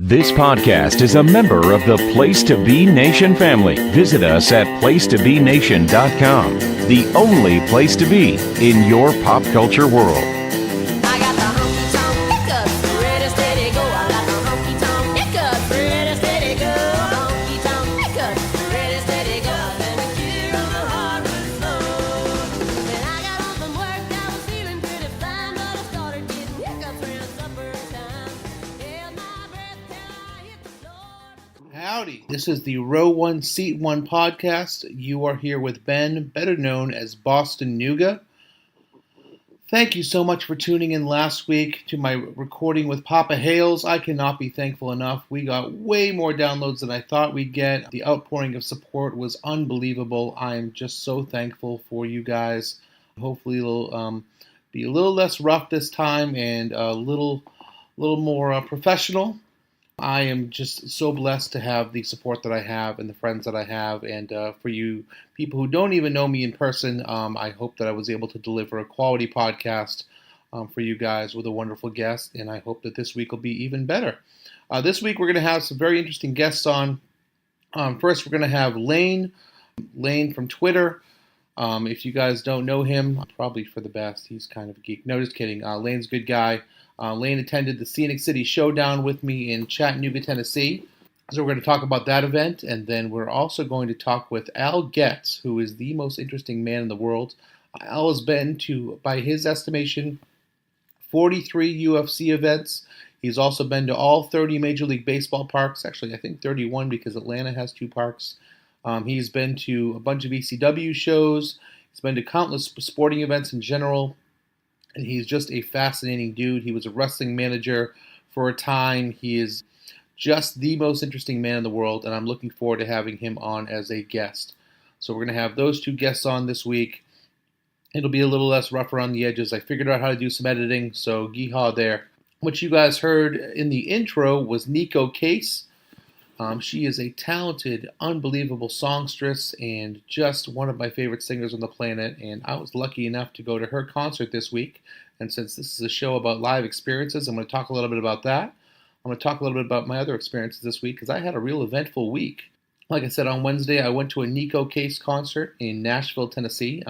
This podcast is a member of the Place to Be Nation family. Visit us at placetobenation.com, the only place to be in your pop culture world. I got the honky-tonk hiccups, ready, steady, go. I got the honky-tonk hiccups, ready, steady, go. Honky-tonk hiccups, ready, steady, go. Let me clear on the hardwood floor. When I got home from work, I was feeling pretty fine, but I started getting hiccups around supper time. Held my breath till I hit the floor. Howdy, this is the Row 1 Seat 1 podcast. You are here with Ben, better known as Boston Nuga. Thank you so much for tuning in last week to my recording with Papa Hales. I cannot be thankful enough. We got way more downloads than I thought we'd get. The outpouring of support was unbelievable. I am just so thankful for you guys. Hopefully it'll be a little less rough this time and a little more professional. I am just so blessed to have the support that I have and the friends that I have. And for you people who don't even know me in person, I hope that I was able to deliver a quality podcast for you guys with a wonderful guest. And I hope that this week will be even better. This week we're going to have some very interesting guests on. First, we're going to have Lane from Twitter. If you guys don't know him, probably for the best. He's kind of a geek. No, just kidding. Lane's a good guy. Lane attended the Scenic City Showdown with me in Chattanooga, Tennessee. So we're going to talk about that event, and then we're also going to talk with Al Getz, who is the most interesting man in the world. Al has been to, by his estimation, 43 UFC events. He's also been to all 30 Major League Baseball parks. Actually, I think 31 because Atlanta has 2 parks. He's been to a bunch of ECW shows. He's been to countless sporting events in general. And he's just a fascinating dude. He was a wrestling manager for a time. He is just the most interesting man in the world, and I'm looking forward to having him on as a guest. So we're going to have those 2 guests on this week. It'll be a little less rough around the edges. I figured out how to do some editing, so yeehaw there. What you guys heard in the intro was Nico Case. She is a talented, unbelievable songstress and just one of my favorite singers on the planet. And I was lucky enough to go to her concert this week. And since this is a show about live experiences, I'm going to talk a little bit about that. I'm going to talk a little bit about my other experiences this week because I had a real eventful week. Like I said, on Wednesday, I went to a Nico Case concert in Nashville, Tennessee.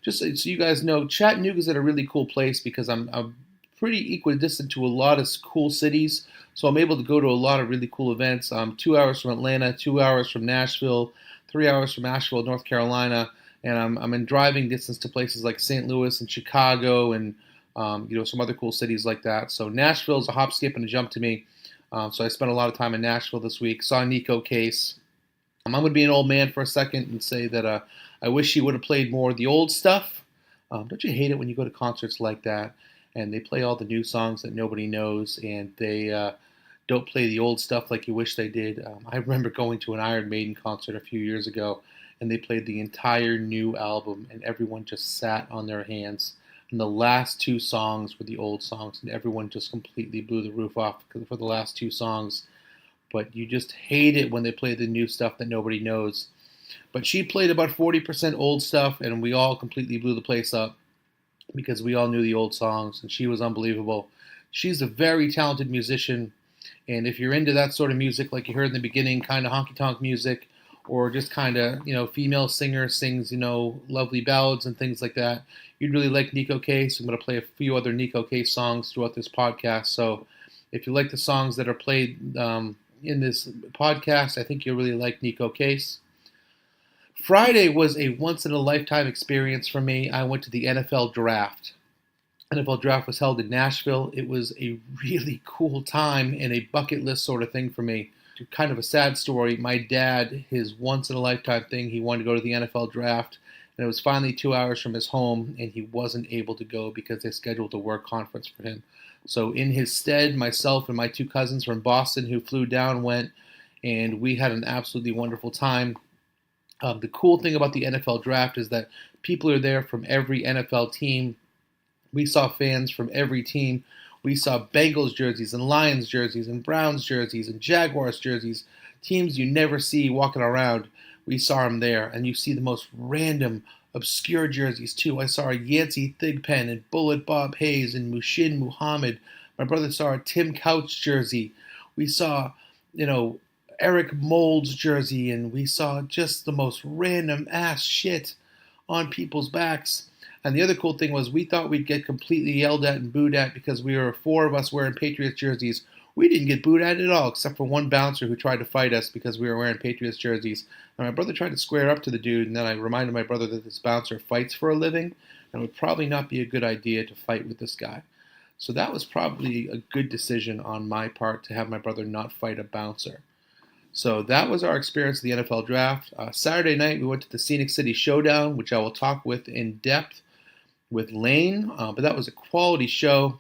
Just so you guys know, Chattanooga is at a really cool place because I'm pretty equidistant to a lot of cool cities. So I'm able to go to a lot of really cool events. 2 hours from Atlanta, 2 hours from Nashville, 3 hours from Asheville, North Carolina, and I'm in driving distance to places like St. Louis and Chicago and some other cool cities like that. So Nashville is a hop, skip, and a jump to me. So I spent a lot of time in Nashville this week. Saw Nico Case. I'm going to be an old man for a second and say that I wish she would have played more of the old stuff. Don't you hate it when you go to concerts like that? And they play all the new songs that nobody knows, and they don't play the old stuff like you wish they did. I remember going to an Iron Maiden concert a few years ago, and they played the entire new album, and everyone just sat on their hands. And the last 2 songs were the old songs, and everyone just completely blew the roof off for the last 2 songs. But you just hate it when they play the new stuff that nobody knows. But she played about 40% old stuff, and we all completely blew the place up, because we all knew the old songs, and she was unbelievable. She's a very talented musician, and if you're into that sort of music, like you heard in the beginning, kind of honky-tonk music, or just kind of, female singer sings, lovely ballads and things like that, you'd really like Nico Case. I'm going to play a few other Nico Case songs throughout this podcast, so if you like the songs that are played in this podcast, I think you'll really like Nico Case. Friday was a once-in-a-lifetime experience for me. I went to the NFL Draft. NFL Draft was held in Nashville. It was a really cool time and a bucket list sort of thing for me. Kind of a sad story. My dad, his once-in-a-lifetime thing, he wanted to go to the NFL Draft, and it was finally 2 hours from his home, and he wasn't able to go because they scheduled a work conference for him. So in his stead, myself and my 2 cousins from Boston who flew down went, and we had an absolutely wonderful time. The cool thing about the NFL Draft is that people are there from every NFL team. We saw fans from every team. We saw Bengals jerseys and Lions jerseys and Browns jerseys and Jaguars jerseys, teams you never see walking around. We saw them there, and you see the most random, obscure jerseys too. I saw a Yancey Thigpen and Bullet Bob Hayes and Mushin Muhammad. My brother saw a Tim Couch jersey. We saw, Eric Mold's jersey, and we saw just the most random ass shit on people's backs. And the other cool thing was we thought we'd get completely yelled at and booed at because we were four of us wearing Patriots jerseys. We didn't get booed at all, except for one bouncer who tried to fight us because we were wearing Patriots jerseys. And my brother tried to square up to the dude, and then I reminded my brother that this bouncer fights for a living, and it would probably not be a good idea to fight with this guy. So that was probably a good decision on my part to have my brother not fight a bouncer. So that was our experience of the NFL Draft. Saturday night, we went to the Scenic City Showdown, which I will talk with in depth with Lane, but that was a quality show.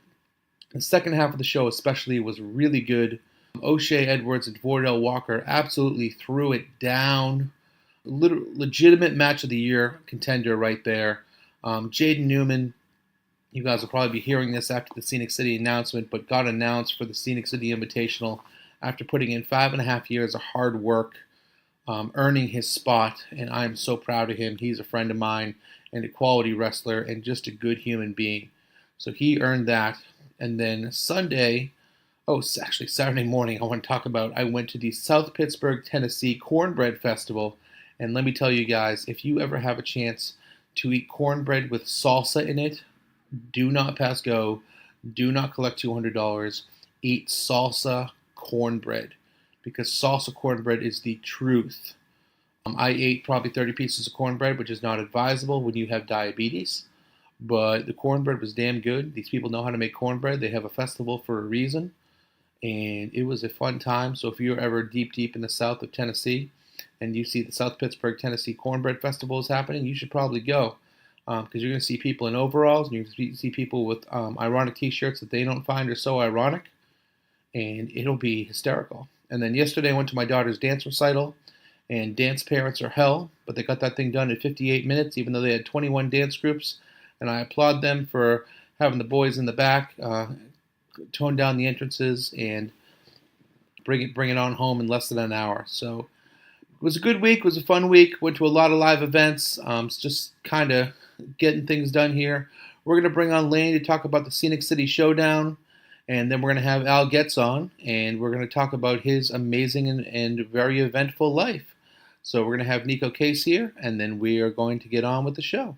The second half of the show especially was really good. O'Shea Edwards and Vordell Walker absolutely threw it down. Legitimate match of the year contender right there. Jaden Newman, you guys will probably be hearing this after the Scenic City announcement, but got announced for the Scenic City Invitational after putting in 5.5 years of hard work, earning his spot, and I am so proud of him. He's a friend of mine and a quality wrestler and just a good human being. So he earned that. And then Saturday morning, I want to talk about, I went to the South Pittsburgh, Tennessee Cornbread Festival. And let me tell you guys, if you ever have a chance to eat cornbread with salsa in it, do not pass go. Do not collect $200. Eat salsa cornbread, because salsa cornbread is the truth. I ate probably 30 pieces of cornbread, which is not advisable when you have diabetes. But the cornbread was damn good. These people know how to make cornbread. They have a festival for a reason. And it was a fun time. So if you're ever deep in the south of Tennessee and you see the South Pittsburgh, Tennessee Cornbread Festival is happening, you should probably go. Because you're going to see people in overalls, and you're going to see people with ironic t-shirts that they don't find are so ironic. And it'll be hysterical. And then yesterday I went to my daughter's dance recital. And dance parents are hell, but they got that thing done in 58 minutes, even though they had 21 dance groups. And I applaud them for having the boys in the back tone down the entrances and bring it on home in less than an hour. So it was a good week. It was a fun week. Went to a lot of live events. Just kind of getting things done here. We're going to bring on Lane to talk about the Scenic City Showdown. And then we're going to have Al Getz on, and we're going to talk about his amazing and very eventful life. So we're going to have Nico Case here, and then we are going to get on with the show.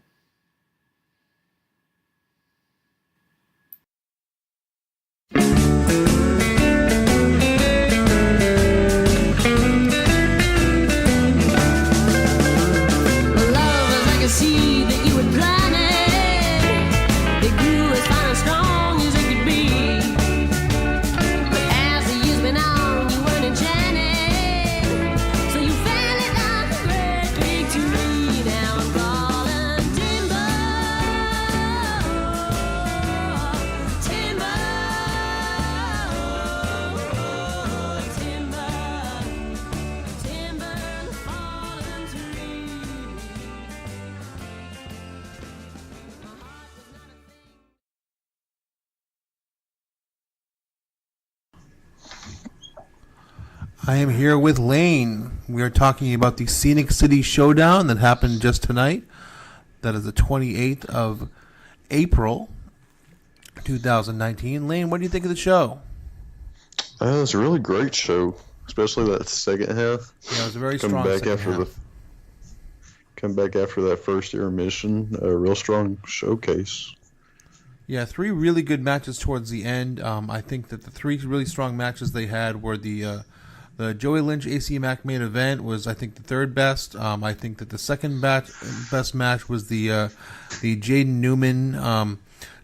I am here with Lane. We are talking about the Scenic City Showdown that happened just tonight. That is the 28th of April, 2019. Lane, what do you think of the show? It was a really great show, especially that second half. Yeah, it was a very strong second half. Come back after that first intermission, a real strong showcase. Yeah, 3 really good matches towards the end. I think that the 3 really strong matches they had were the Joey Lynch AC Mack main event was, I think, the third best. I think that the second best match was the Jaden Newman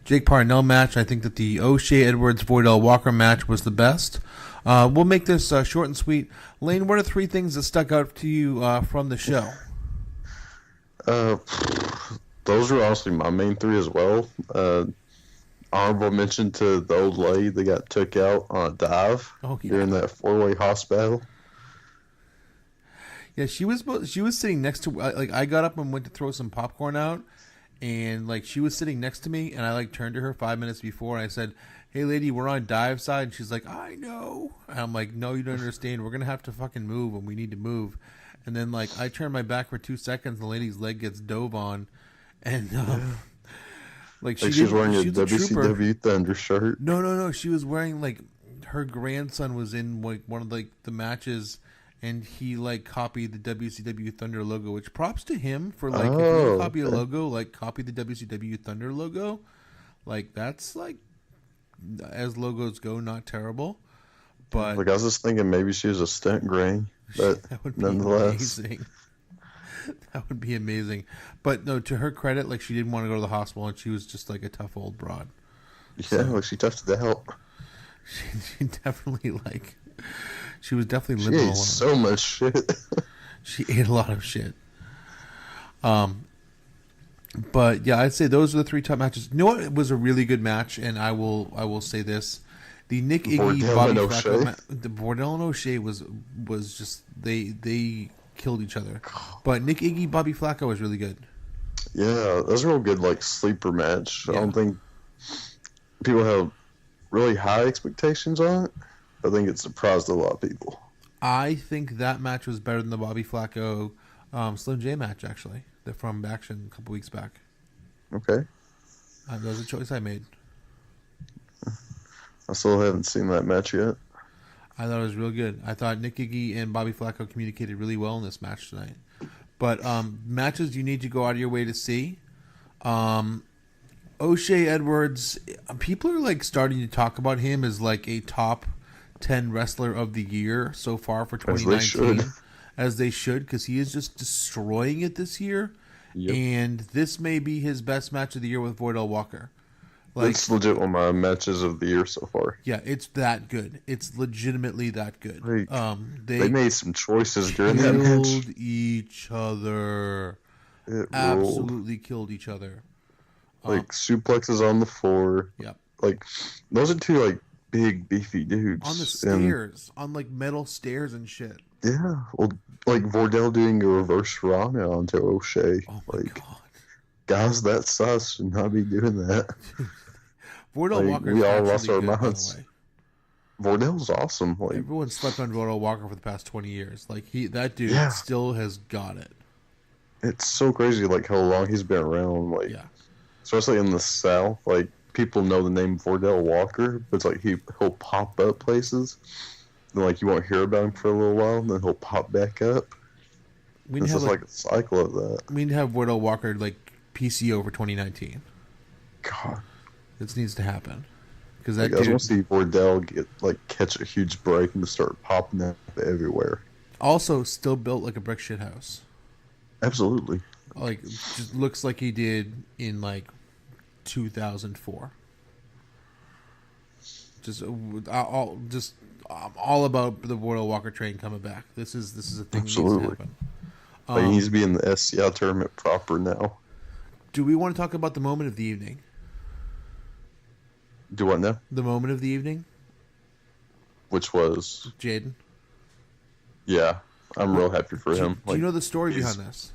Jake Parnell match. I think that the O'Shea Edwards Vordell Walker match was the best. We'll make this short and sweet. Lane, what are 3 things that stuck out to you from the show? Those are honestly my main 3 as well. Honorable mention to the old lady that got took out on a dive during that 4-way hospital. Yeah, she was sitting next to, like, I got up and went to throw some popcorn out, and like she was sitting next to me, and I like turned to her 5 minutes before, and I said, "Hey lady, we're on dive side," and she's like, "I know." And I'm like, "No, you don't understand. We're gonna have to fucking move, and we need to move." And then like I turn my back for 2 seconds, and the lady's leg gets dove on, and like she's wearing a WCW Thunder shirt. No. She was wearing like her grandson was in like one of like the matches, and he like copied the WCW Thunder logo. Which props to him for like if you copy a logo, like copy the WCW Thunder logo. Like that's like as logos go, not terrible. But like I was just thinking maybe she was a stunt granny, but that would be nonetheless, amazing. That would be amazing. But no, to her credit, like she didn't want to go to the hospital, and she was just like a tough old broad. yeah, So, like she toughed it out. she definitely like she was definitely She living ate alone. so much shit. She ate a lot of shit. But yeah, I'd say those are the 3 top matches. You know what? It was a really good match, and I will say this: the Nick Iggy Bordell Bobby and Flacco, O'Shea. the Bordell and O'Shea was just they killed each other. But Nick Iggy Bobby Flacco was really good. Yeah, that was a real good like sleeper match. Yeah. I don't think people have really high expectations on it. I think it surprised a lot of people. I think that match was better than the Bobby Flacco Slim J match, actually. They're from Action a couple weeks back. Okay. That was a choice I made. I still haven't seen that match yet. I thought it was real good. I thought Nick Iggy and Bobby Flacco communicated really well in this match tonight. But matches you need to go out of your way to see. O'Shea Edwards, people are like starting to talk about him as like a top 10 wrestler of the year so far for 2019. As they should, because he is just destroying it this year. Yep. And this may be his best match of the year with Vordell Walker. Like, It's legit one of my matches of the year so far. yeah, it's that good. It's legitimately that good. Like, They they made some choices during that match. killed each other. It rolled. Absolutely killed each other. Like suplexes on the floor. Yep. Like those are 2 like big beefy dudes On the And, stairs, on like metal stairs and shit. yeah, well, like Vordell doing a reverse Rana onto O'Shea. Oh my like god. guys that size should not be doing that. Vordell Like, Walker we is all actually lost our good, by the minds. way. Vordell's awesome. Like Everyone slept on Vordell Walker for the past 20 years. Like that dude Yeah. still has got it. it's so crazy, like how long he's been around. Like Yeah. especially in the South, like people know the name Vordell Walker, but it's like he'll pop up places, and like you won't hear about him for a little while, and then he'll pop back up. We It's need to have just like a cycle of that. we need to have Vordell Walker like PCO for 2019. God, This needs to happen because that like, I just dude want to see Vordell catch a huge break and just start popping up everywhere. also still built like a brick shit house. Absolutely. Like just looks like he did in like 2004. I'm all about the Vordell Walker train coming back. This is a thing that needs to Absolutely. happen. Like, he needs to be in the SCI tournament proper now. Do we want to talk about the moment of the evening? Do what now? The moment of the evening, Which was, Jaden. yeah, I'm real happy for him. Do you know the story he's- behind this?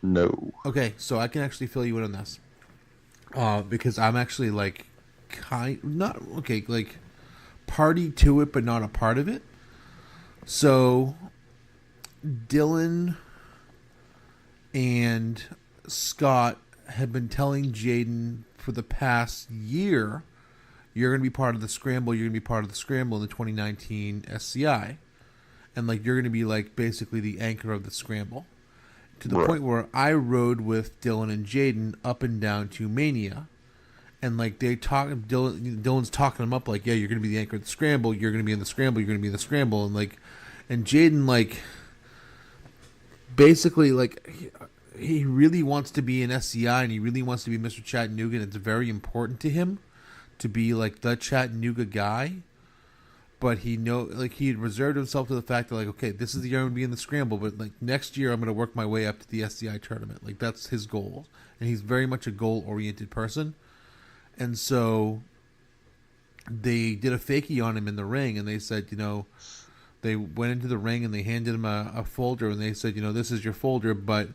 No. Okay, so I can actually fill you in on this. Because I'm actually like party to it, but not a part of it. So Dylan and Scott have been telling Jaden for the past year, you're going to be part of the scramble. You're going to be part of the scramble in the 2019 SCI, and like you're going to be like basically the anchor of the scramble. To the Right. point where I rode with Dylan and Jaden up and down to Mania. And like Dylan's talking him up like, yeah, you're gonna be the anchor of the scramble, you're gonna be in the scramble, you're gonna be in the scramble, and Jaden like basically like he really wants to be an SCI and he really wants to be Mr. Chattanooga, and it's very important to him to be like the Chattanooga guy. But he had reserved himself to the fact that like, okay, this is the year I'm gonna be in the scramble, but like next year I'm gonna work my way up to the SCI tournament. Like that's his goal, and he's very much a goal oriented person. And so they did a fakie on him in the ring, and they said, they went into the ring and they handed him a folder, and they said, this is your folder, but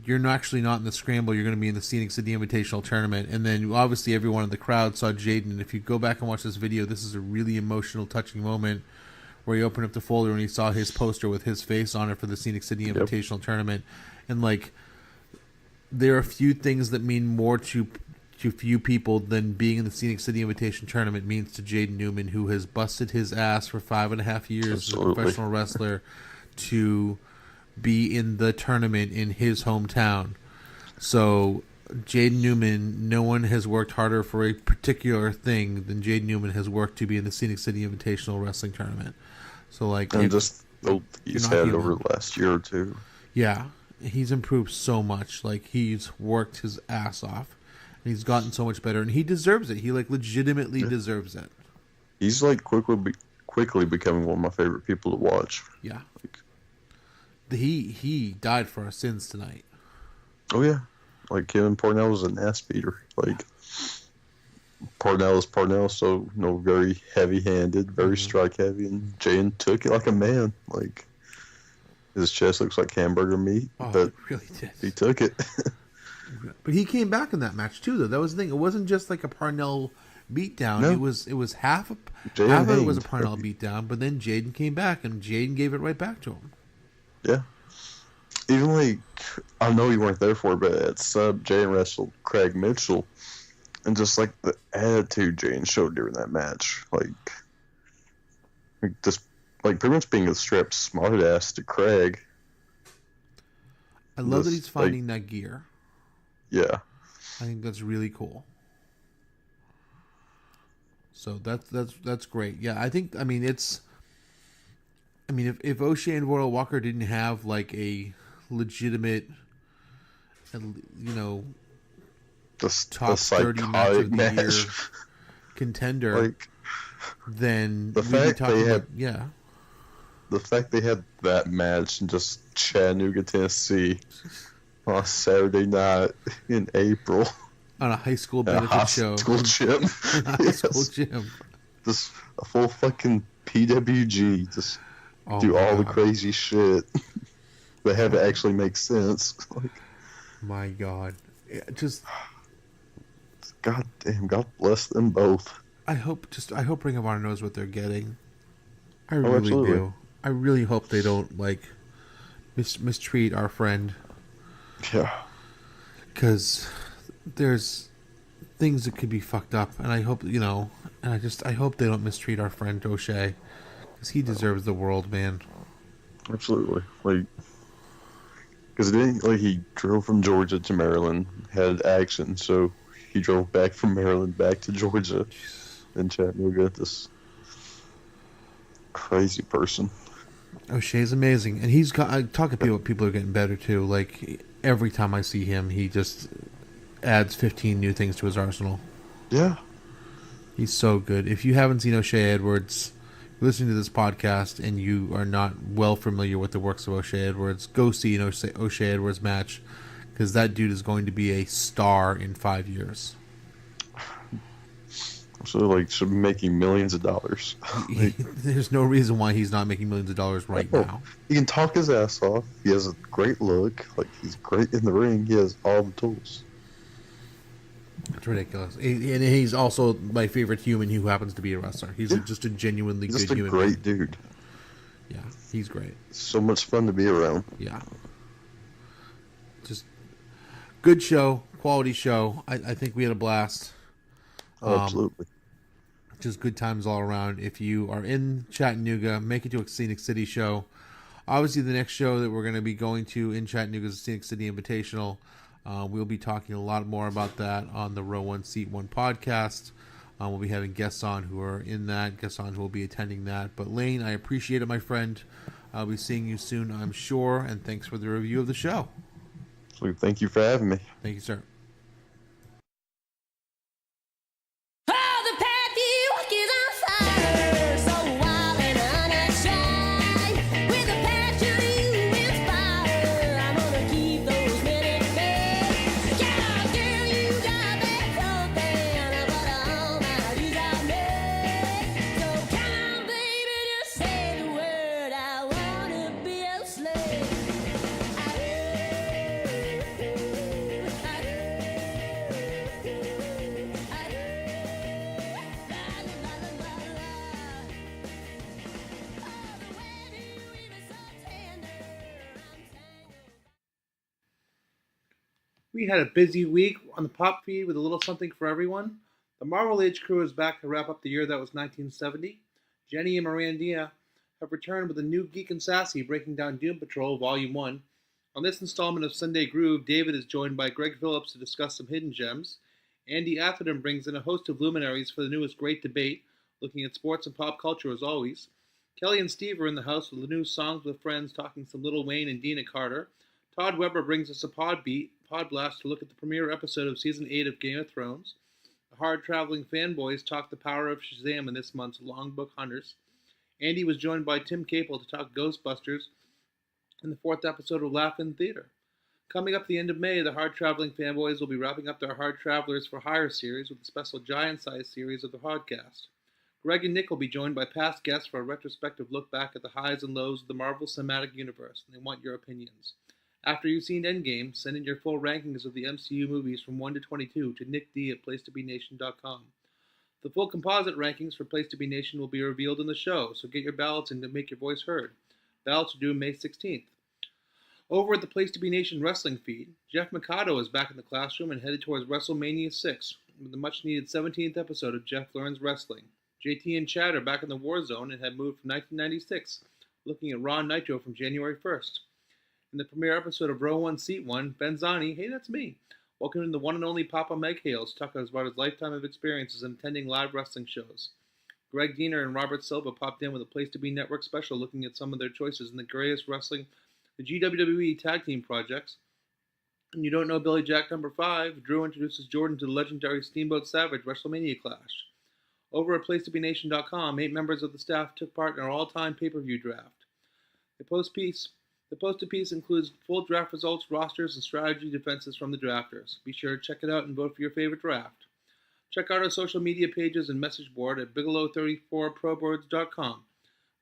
you're actually not in the scramble. You're going to be in the Scenic City Invitational Tournament. And then obviously everyone in the crowd saw Jaden. And if you go back and watch this video, this is a really emotional, touching moment where he opened up the folder and he saw his poster with his face on it for the Scenic City Invitational Tournament. And like, there are a few things that mean more to to few people than being in the Scenic City Invitation Tournament means to Jaden Newman, who has busted his ass for 5.5 years as a professional wrestler to be in the tournament in his hometown. So Jaden Newman, no one has worked harder for a particular thing than Jaden Newman has worked to be in the Scenic City Invitational Wrestling Tournament. So like, and just he's had over the last year or two. Yeah, he's improved so much. Like, he's worked his ass off. And he's gotten so much better, and he deserves it. He like legitimately deserves it. He's like quickly becoming one of my favorite people to watch. Yeah. He died for our sins tonight. Oh yeah, like Kevin Parnell was an ass beater. Like Parnell is Parnell, so very heavy-handed, very strike heavy, and Jane took it like a man. Like his chest looks like hamburger meat, but it really did. He took it. But he came back in that match too, though. That was the thing. It wasn't just like a Parnell beatdown. No. It was half of it was a Parnell beatdown, but then Jaden came back and Jaden gave it right back to him. Yeah. Even like, I know you weren't there for it, but at sub, Jaden wrestled Craig Mitchell, and just like the attitude Jaden showed during that match, like just like pretty much being a straight smart ass to Craig. I love that he's finding that gear. Yeah, I think that's really cool. So that's great. Yeah, if O'Shea and Royal Walker didn't have like a legitimate, top 30 match of the year contender, like, then the fact they had that match in just Chattanooga, Tennessee, on a Saturday night in April. On a high school benefit show. School gym. High school gym. Just a full fucking PWG. Just do all the crazy shit that had to actually make sense. Like, my God. Just... God damn, God bless them both. I hope Ring of Honor knows what they're getting. I really do. I really hope they don't, like, mistreat our friend. Yeah. Because there's things that could be fucked up, and I hope, I hope they don't mistreat our friend O'Shea, because he deserves the world, man. Absolutely. Like, because he drove from Georgia to Maryland, had action, so he drove back from Maryland back to Georgia in Chattanooga. This crazy person. O'Shea's amazing, and he's got. I talk to people are getting better too. Like, every time I see him, he just adds 15 new things to his arsenal. Yeah, he's so good. If you haven't seen O'Shea Edwards, listening to this podcast, and you are not well familiar with the works of O'Shea Edwards, go see an O'Shea Edwards match, because that dude is going to be a star in 5 years. So, like, should be making millions of dollars. There's no reason why he's not making millions of dollars right now. He can talk his ass off. He has a great look. Like, he's great in the ring. He has all the tools. It's ridiculous. And he's also my favorite human who happens to be a wrestler. He's just a genuinely good human. Just a great dude. Yeah, he's great. So much fun to be around. Yeah. Just good show, quality show. I think we had a blast. Oh, absolutely. Just good times all around. If you are in Chattanooga, make it to a Scenic City show. Obviously, the next show that we're going to be going to in Chattanooga is the Scenic City Invitational. We'll be talking a lot more about that on the Row 1 Seat 1 podcast. We'll be having guests on who are in that, guests on who will be attending that. But Lane, I appreciate it, my friend. I'll be seeing you soon, I'm sure. And thanks for the review of the show. Thank you for having me. Thank you, sir. We had a busy week on the pop feed with a little something for everyone. The Marvel Age crew is back to wrap up the year that was 1970. Jenny and Mirandia have returned with a new Geek and Sassy breaking down Doom Patrol Volume 1. On this installment of Sunday Groove, David is joined by Greg Phillips to discuss some hidden gems. Andy Atherton brings in a host of luminaries for the newest Great Debate, looking at sports and pop culture as always. Kelly and Steve are in the house with the new Songs with Friends, talking some Lil Wayne and Dina Carter. Todd Weber brings us a pod blast to look at the premiere episode of Season 8 of Game of Thrones. The hard-traveling fanboys talk the power of Shazam in this month's Long Book Hunters. Andy was joined by Tim Capel to talk Ghostbusters in the 4th episode of Laugh-In Theater. Coming up at the end of May, the hard-traveling fanboys will be wrapping up their Hard Travelers for Hire series with a special giant-sized series of the podcast. Greg and Nick will be joined by past guests for a retrospective look back at the highs and lows of the Marvel Cinematic Universe, and they want your opinions. After you've seen Endgame, send in your full rankings of the MCU movies from 1 to 22 to nickd at placetobenation.com. The full composite rankings for Place to Be Nation will be revealed in the show, so get your ballots in to make your voice heard. Ballots are due May 16th. Over at the Place to Be Nation wrestling feed, Jeff Mikado is back in the classroom and headed towards WrestleMania 6 with the much-needed 17th episode of Jeff Learns Wrestling. JT and Chad are back in the War Zone and have moved from 1996, looking at Raw Nitro from January 1st. In the premiere episode of Row 1, Seat 1, Ben Zani, hey, that's me, welcomed the one and only Papa Meg Hales to talk about his lifetime of experiences in attending live wrestling shows. Greg Diener and Robert Silva popped in with a Place to Be Network special looking at some of their choices in the greatest wrestling, the GWWE Tag Team projects. And you don't know Billy Jack number 5, Drew introduces Jordan to the legendary Steamboat Savage WrestleMania Clash. Over at PlaceToBeNation.com, 8 members of the staff took part in our all-time pay-per-view draft. The posted piece includes full draft results, rosters, and strategy defenses from the drafters. Be sure to check it out and vote for your favorite draft. Check out our social media pages and message board at Bigelow34proboards.com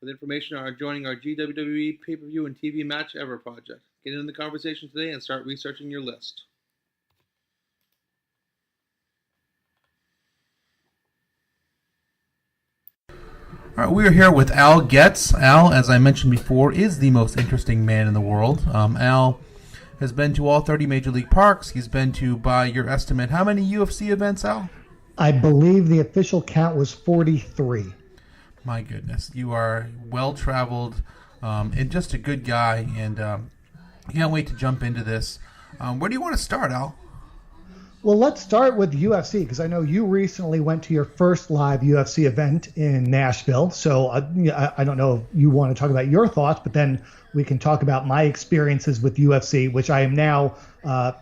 with information on joining our GWWE pay-per-view and TV match ever project. Get in the conversation today and start researching your list. All right, we are here with Al Getz. Al, as I mentioned before, is the most interesting man in the world. Al has been to all 30 Major League Parks. He's been to, by your estimate, how many UFC events, Al? I believe the official count was 43. My goodness. You are well-traveled and just a good guy, and can't wait to jump into this. Where do you want to start, Al? Well, let's start with UFC, because I know you recently went to your first live UFC event in Nashville. So I don't know if you want to talk about your thoughts, but then we can talk about my experiences with UFC, which I am now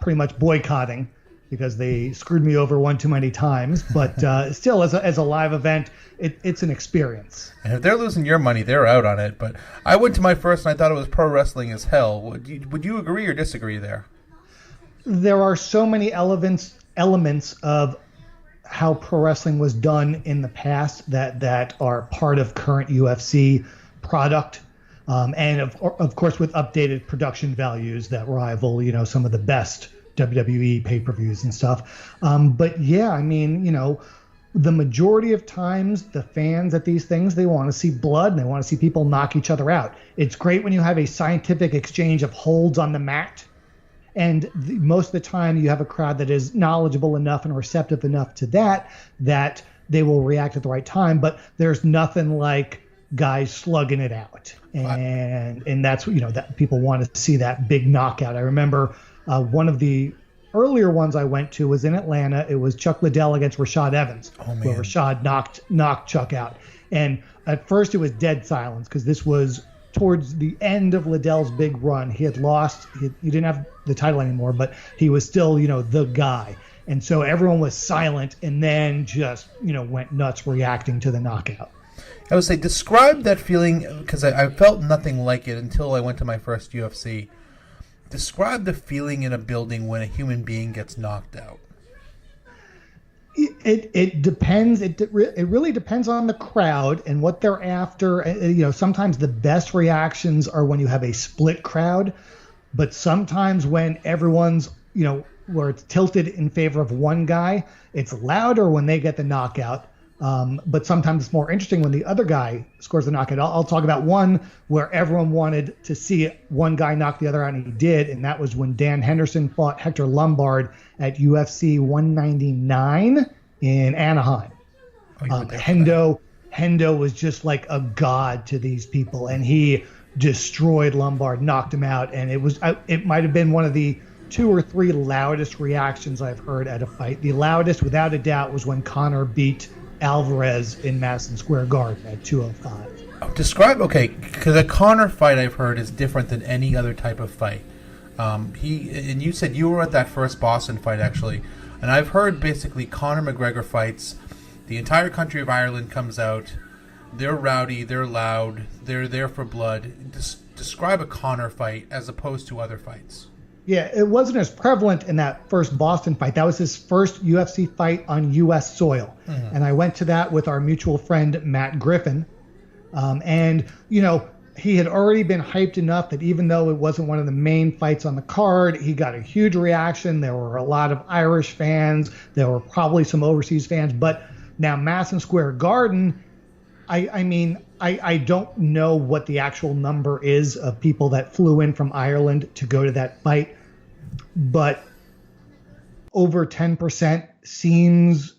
pretty much boycotting because they screwed me over one too many times. But still, as a live event, it's an experience. And if they're losing your money, they're out on it. But I went to my first, and I thought it was pro wrestling as hell. Would you agree or disagree there? There are so many elements of how pro wrestling was done in the past that are part of current UFC product, and of course with updated production values that rival some of the best WWE pay-per-views and stuff. But yeah, I mean, the majority of times the fans at these things, they want to see blood and they want to see people knock each other out. It's great when you have a scientific exchange of holds on the mat. And most of the time you have a crowd that is knowledgeable enough and receptive enough to that they will react at the right time. But there's nothing like guys slugging it out. And that's, that people want to see that big knockout. I remember one of the earlier ones I went to was in Atlanta. It was Chuck Liddell against Rashad Evans, where Rashad knocked Chuck out. And at first it was dead silence because this was towards the end of Liddell's big run. He had lost. He didn't have the title anymore, but he was still, the guy. And so everyone was silent and then just, went nuts reacting to the knockout. I would say describe that feeling, because I felt nothing like it until I went to my first UFC. Describe the feeling in a building when a human being gets knocked out. It depends. It really depends on the crowd and what they're after. Sometimes the best reactions are when you have a split crowd, but sometimes when everyone's, where it's tilted in favor of one guy, it's louder when they get the knockout. But sometimes it's more interesting when the other guy scores the knockout. I'll talk about one where everyone wanted to see one guy knock the other out, and he did, and that was when Dan Henderson fought Hector Lombard at UFC 199 in Anaheim. Hendo was just like a god to these people, and he destroyed Lombard, knocked him out, and it might have been one of the 2 or 3 loudest reactions I've heard at a fight. The loudest, without a doubt, was when Conor beat Alvarez in Madison Square Garden at 205. Describe, because a Conor fight I've heard is different than any other type of fight. And you said you were at that first Boston fight, actually, and I've heard basically Conor McGregor fights, the entire country of Ireland comes out, they're rowdy, they're loud, they're there for blood. Describe a Conor fight as opposed to other fights. Yeah, it wasn't as prevalent in that first Boston fight. That was his first UFC fight on U.S. soil. Mm-hmm. And I went to that with our mutual friend, Matt Griffin. And, he had already been hyped enough that even though it wasn't one of the main fights on the card, he got a huge reaction. There were a lot of Irish fans. There were probably some overseas fans. But now Madison Square Garden, I don't know what the actual number is of people that flew in from Ireland to go to that fight, but over 10% seems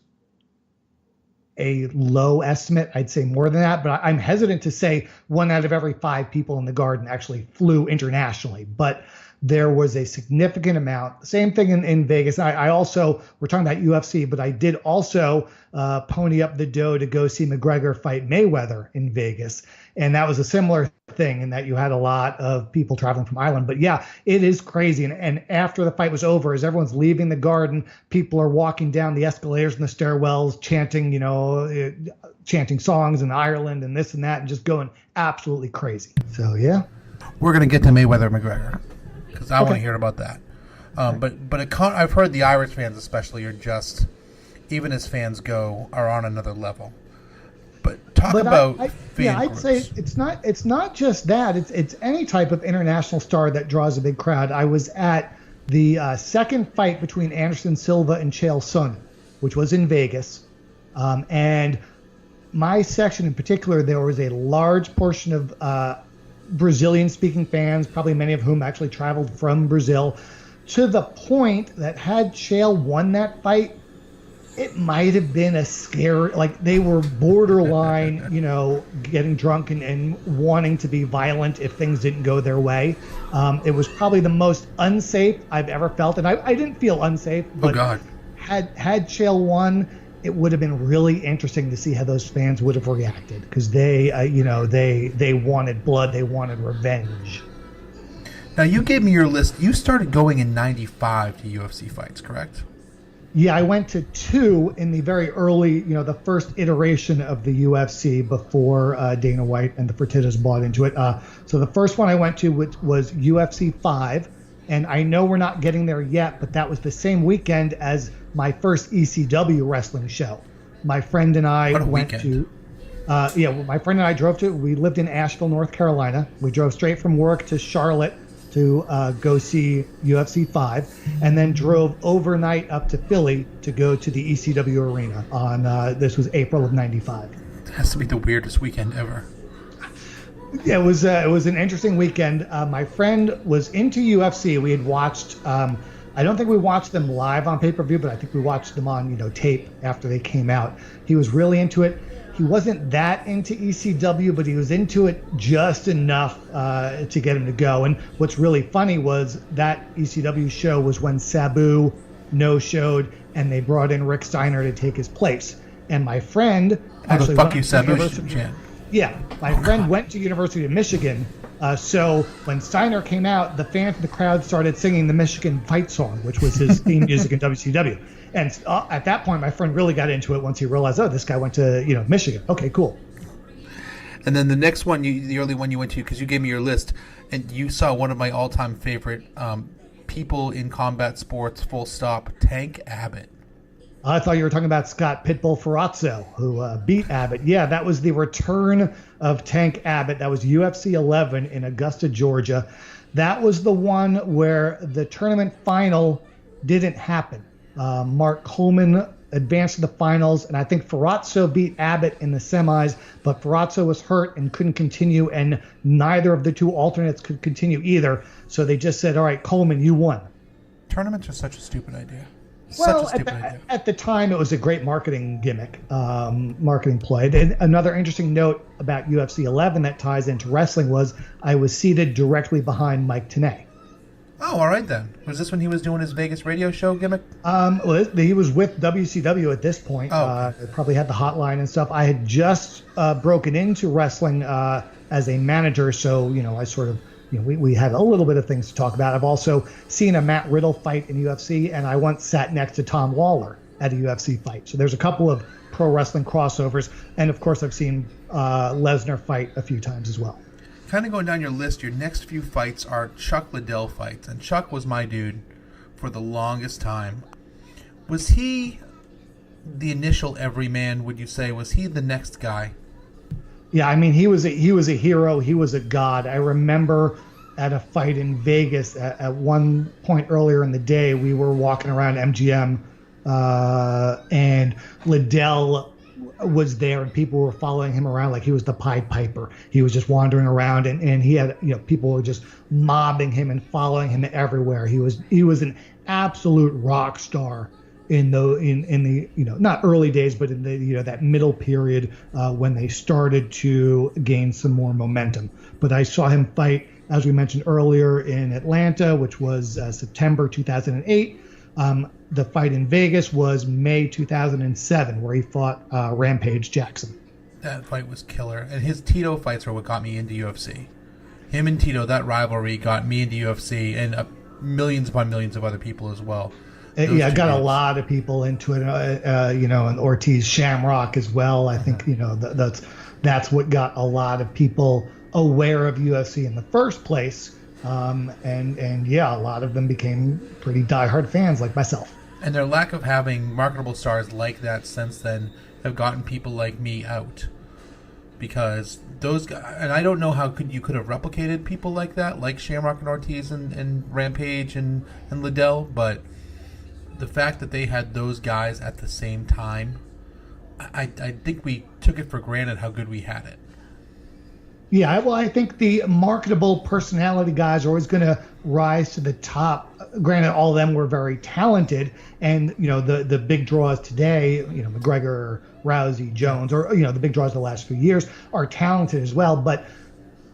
a low estimate. I'd say more than that, but I'm hesitant to say 1 out of every 5 people in the Garden actually flew internationally, but there was a significant amount. Same thing in Vegas. I also, we're talking about UFC, but I did also pony up the dough to go see McGregor fight Mayweather in Vegas. And that was a similar thing in that you had a lot of people traveling from Ireland. But yeah, it is crazy. And after the fight was over, as everyone's leaving the Garden, people are walking down the escalators and the stairwells, chanting songs in Ireland and this and that, and just going absolutely crazy. So yeah. We're going to get to Mayweather McGregor, because I want to hear about that. But I've heard the Irish fans especially are just, even as fans go, are on another level. But talk about fan I'd groups. say it's not just that. It's any type of international star that draws a big crowd. I was at the second fight between Anderson Silva and Chael Sonnen, which was in Vegas, and my section in particular, there was a large portion of Brazilian-speaking fans, probably many of whom actually traveled from Brazil, to the point that had Chael won that fight, it might have been a scary, like they were borderline, getting drunk and wanting to be violent if things didn't go their way. It was probably the most unsafe I've ever felt, and I didn't feel unsafe, but had Chael won, it would have been really interesting to see how those fans would have reacted, because they wanted blood, they wanted revenge. Now, you gave me your list. You started going in 95 to UFC fights, correct? Yeah, I went to 2 in the very early, the first iteration of the UFC before Dana White and the Fertittas bought into it. So the first one I went to was UFC 5, and I know we're not getting there yet, but that was the same weekend as my first ECW wrestling show. My friend and I went to, my friend and I drove to, we lived in Asheville, North Carolina. We drove straight from work to Charlotte to go see UFC 5, and then drove overnight up to Philly to go to the ECW arena on, this was April of 95. It has to be the weirdest weekend ever. Yeah, it was an interesting weekend. My friend was into UFC. We had watched, I don't think we watched them live on pay-per-view, but I think we watched them on, tape after they came out. He was really into it. He wasn't that into ECW, but he was into it just enough to get him to go. And what's really funny was that ECW show was when Sabu no-showed, and they brought in Rick Steiner to take his place. And my friend actually fuck you, Sabu. Yeah, my friend went to University of Michigan. So when Steiner came out, the fans in the crowd started singing the Michigan fight song, which was his theme music in WCW. And at that point, my friend really got into it once he realized, this guy went to Michigan. Okay, cool. And then the next one, the early one you went to, because you gave me your list, and you saw one of my all-time favorite people in combat sports, full stop, Tank Abbott. I thought you were talking about Scott Pitbull Ferrazzo, who beat Abbott. Yeah, that was the return of Tank Abbott. That was UFC 11 in Augusta, Georgia. That was the one where the tournament final didn't happen. Mark Coleman advanced to the finals, and I think Ferrazzo beat Abbott in the semis, but Ferrazzo was hurt and couldn't continue, and neither of the two alternates could continue either. So they just said, all right, Coleman, you won. Tournaments are such a stupid idea. Well, at the time, it was a great marketing gimmick, marketing play. And another interesting note about UFC 11 that ties into wrestling was I was seated directly behind Mike Tenay. Oh, all right then. Was this when he was doing his Vegas radio show gimmick? Well, he was with WCW at this point. Probably had the hotline and stuff. I had just broken into wrestling as a manager, so I sort of. We had a little bit of things to talk about. I've also seen a Matt Riddle fight in UFC, and I once sat next to Tom Waller at a UFC fight. So there's a couple of pro wrestling crossovers. And, of course, I've seen Lesnar fight a few times as well. Kind of going down your list, your next few fights are Chuck Liddell fights. And Chuck was my dude for the longest time. Was he the initial everyman, would you say? Was he the next guy? Yeah, I mean, he was a hero. He was a god. I remember at a fight in Vegas at one point earlier in the day, we were walking around MGM, and Liddell was there, and people were following him around like he was the Pied Piper. He was just wandering around, and he had people were just mobbing him and following him everywhere. He was an absolute rock star in the not early days, but in the that middle period when they started to gain some more momentum. But I saw him fight, as we mentioned earlier, in Atlanta, which was September 2008. The fight in Vegas was May 2007, where he fought Rampage Jackson. That fight was killer, and his Tito fights are what got me into UFC. Him and Tito, that rivalry got me into UFC, and millions upon millions of other people as well. Yeah, I got a lot of people into it, and Ortiz Shamrock as well. I think that's what got a lot of people aware of UFC in the first place, and yeah, a lot of them became pretty diehard fans like myself. And their lack of having marketable stars like that since then have gotten people like me out, because those guys, and I don't know how you could have replicated people like that, like Shamrock and Ortiz and Rampage and Liddell, but the fact that they had those guys at the same time, I think we took it for granted how good we had it. Yeah, well, I think the marketable personality guys are always going to rise to the top. Granted, all of them were very talented, and the big draws today, McGregor, Rousey, Jones, or the big draws the last few years are talented as well. But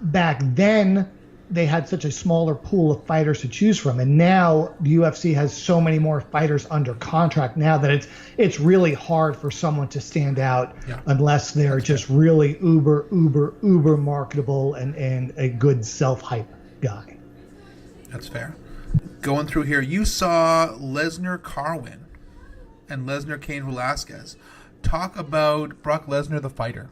back then, they had such a smaller pool of fighters to choose from, and now the UFC has so many more fighters under contract now that it's really hard for someone to stand out unless they're just really uber marketable and a good self-hype guy. That's fair. Going through here, you saw Lesnar Carwin and Lesnar Cain Velasquez. Talk about Brock Lesnar the fighter.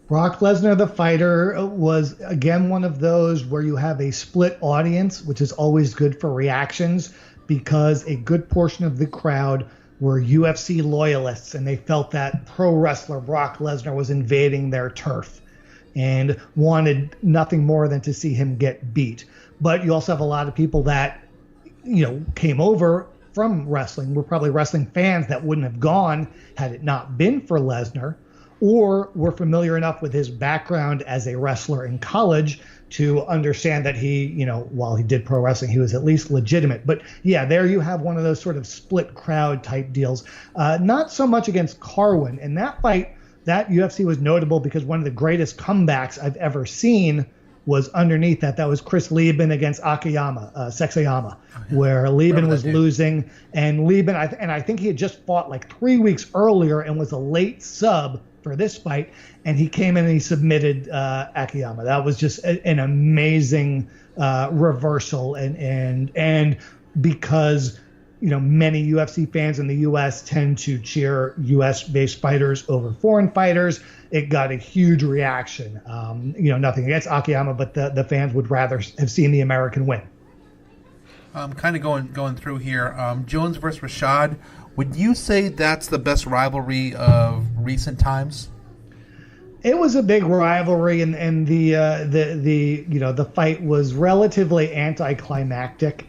Brock Lesnar, the fighter, was, again, one of those where you have a split audience, which is always good for reactions, because a good portion of the crowd were UFC loyalists, and they felt that pro wrestler Brock Lesnar was invading their turf and wanted nothing more than to see him get beat. But you also have a lot of people that, came over from wrestling, were probably wrestling fans that wouldn't have gone had it not been for Lesnar, or were familiar enough with his background as a wrestler in college to understand that he, while he did pro wrestling, he was at least legitimate. But yeah, there you have one of those sort of split crowd type deals. Not so much against Carwin. In that fight, that UFC was notable because one of the greatest comebacks I've ever seen was underneath that. That was Chris Lieben against Sexayama, where Lieben was losing, and Lieben, I think he had just fought like 3 weeks earlier and was a late sub for this fight, and he came in and he submitted Akiyama. That was just an amazing reversal, and because many UFC fans in the U.S. tend to cheer U.S.-based fighters over foreign fighters, it got a huge reaction. Nothing against Akiyama, but the fans would rather have seen the American win. Kind of going through here. Jones versus Rashad. Would you say that's the best rivalry of recent times? It was a big rivalry, and the fight was relatively anticlimactic.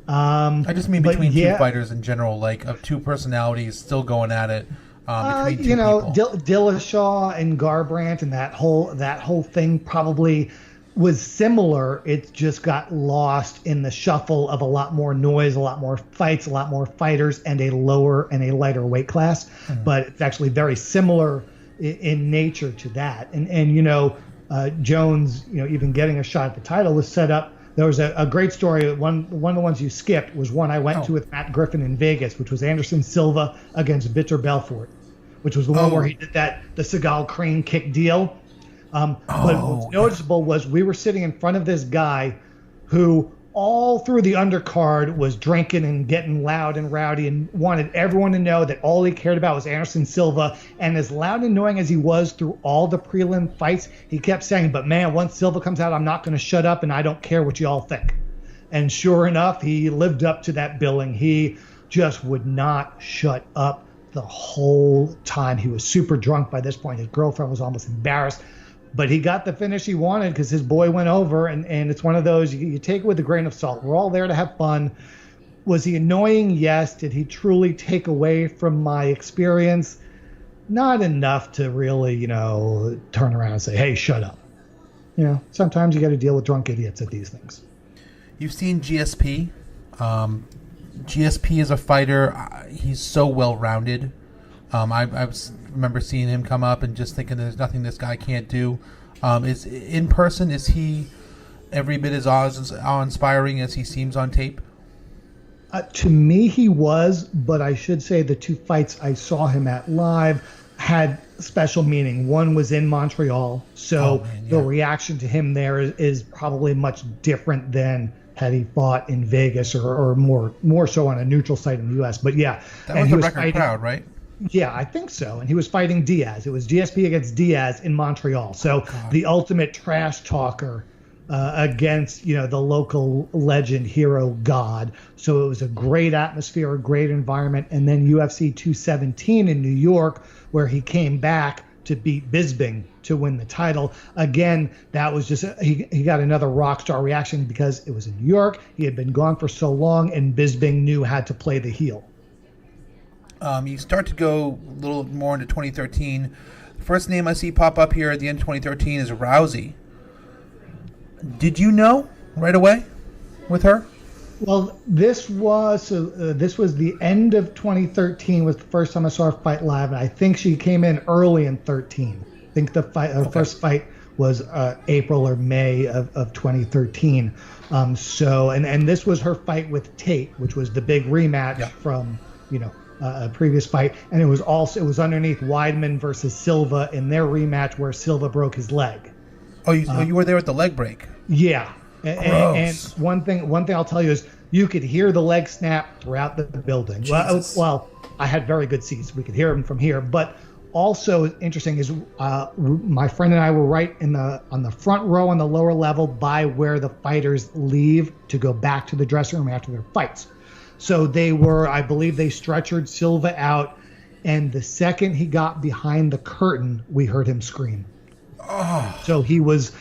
I just mean But between yeah. two fighters in general, like of two personalities still going at it between two You know, people. Dillashaw and Garbrandt and that whole thing probably was similar. It just got lost in the shuffle of a lot more noise, a lot more fights, a lot more fighters, and a lighter weight class. But it's actually very similar in nature to that. And you know, Jones, you know, even getting a shot at the title was set up. There was a great story. One of the ones you skipped was one I went to with Matt Griffin in Vegas, which was Anderson Silva against Vitor Belfort, which was the one where he did the Seagal crane kick deal. But what's noticeable was we were sitting in front of this guy who all through the undercard was drinking and getting loud and rowdy and wanted everyone to know that all he cared about was Anderson Silva. And as loud and annoying as he was through all the prelim fights, he kept saying, but man, once Silva comes out, I'm not going to shut up and I don't care what you all think. And sure enough, he lived up to that billing. He just would not shut up the whole time. He was super drunk by this point. His girlfriend was almost embarrassed. But he got the finish he wanted because his boy went over, and it's one of those, you take it with a grain of salt. We're all there to have fun. Was he annoying? Yes. Did he truly take away from my experience? Not enough to really, you know, turn around and say, hey, shut up. You know, sometimes you got to deal with drunk idiots at these things. You've seen GSP. GSP is a fighter. He's so well-rounded. I remember seeing him come up and just thinking there's nothing this guy can't do. Is in person, is he every bit as awe-inspiring as he seems on tape? To me, he was, but I should say the two fights I saw him at live had special meaning. One was in Montreal, so the reaction to him there is probably much different than had he fought in Vegas or more so on a neutral site in the U.S. But yeah, that was the record crowd, right? Yeah, I think so. And he was fighting Diaz. It was GSP against Diaz in Montreal. So the ultimate trash talker against, you know, the local legend, hero, god. So it was a great atmosphere, a great environment. And then UFC 217 in New York, where he came back to beat Bisping to win the title. Again, that was just, he got another rock star reaction because it was in New York. He had been gone for so long, and Bisping knew how to play the heel. You start to go a little more into 2013. The first name I see pop up here at the end of 2013 is Rousey. Did you know right away with her? Well, this was the end of 2013 was the first time I saw her fight live, and I think she came in early in 13. I think the first fight was April or May of 2013. So this was her fight with Tate, which was the big rematch from, you know, a previous fight, and it was underneath Weidman versus Silva in their rematch where Silva broke his leg. You were there at the leg break. Yeah, and one thing I'll tell you is you could hear the leg snap throughout the building. Well, I had very good seats; we could hear them from here. But also interesting is my friend and I were right on the front row on the lower level by where the fighters leave to go back to the dressing room after their fights. So I believe they stretchered Silva out, and the second he got behind the curtain, we heard him scream. So he was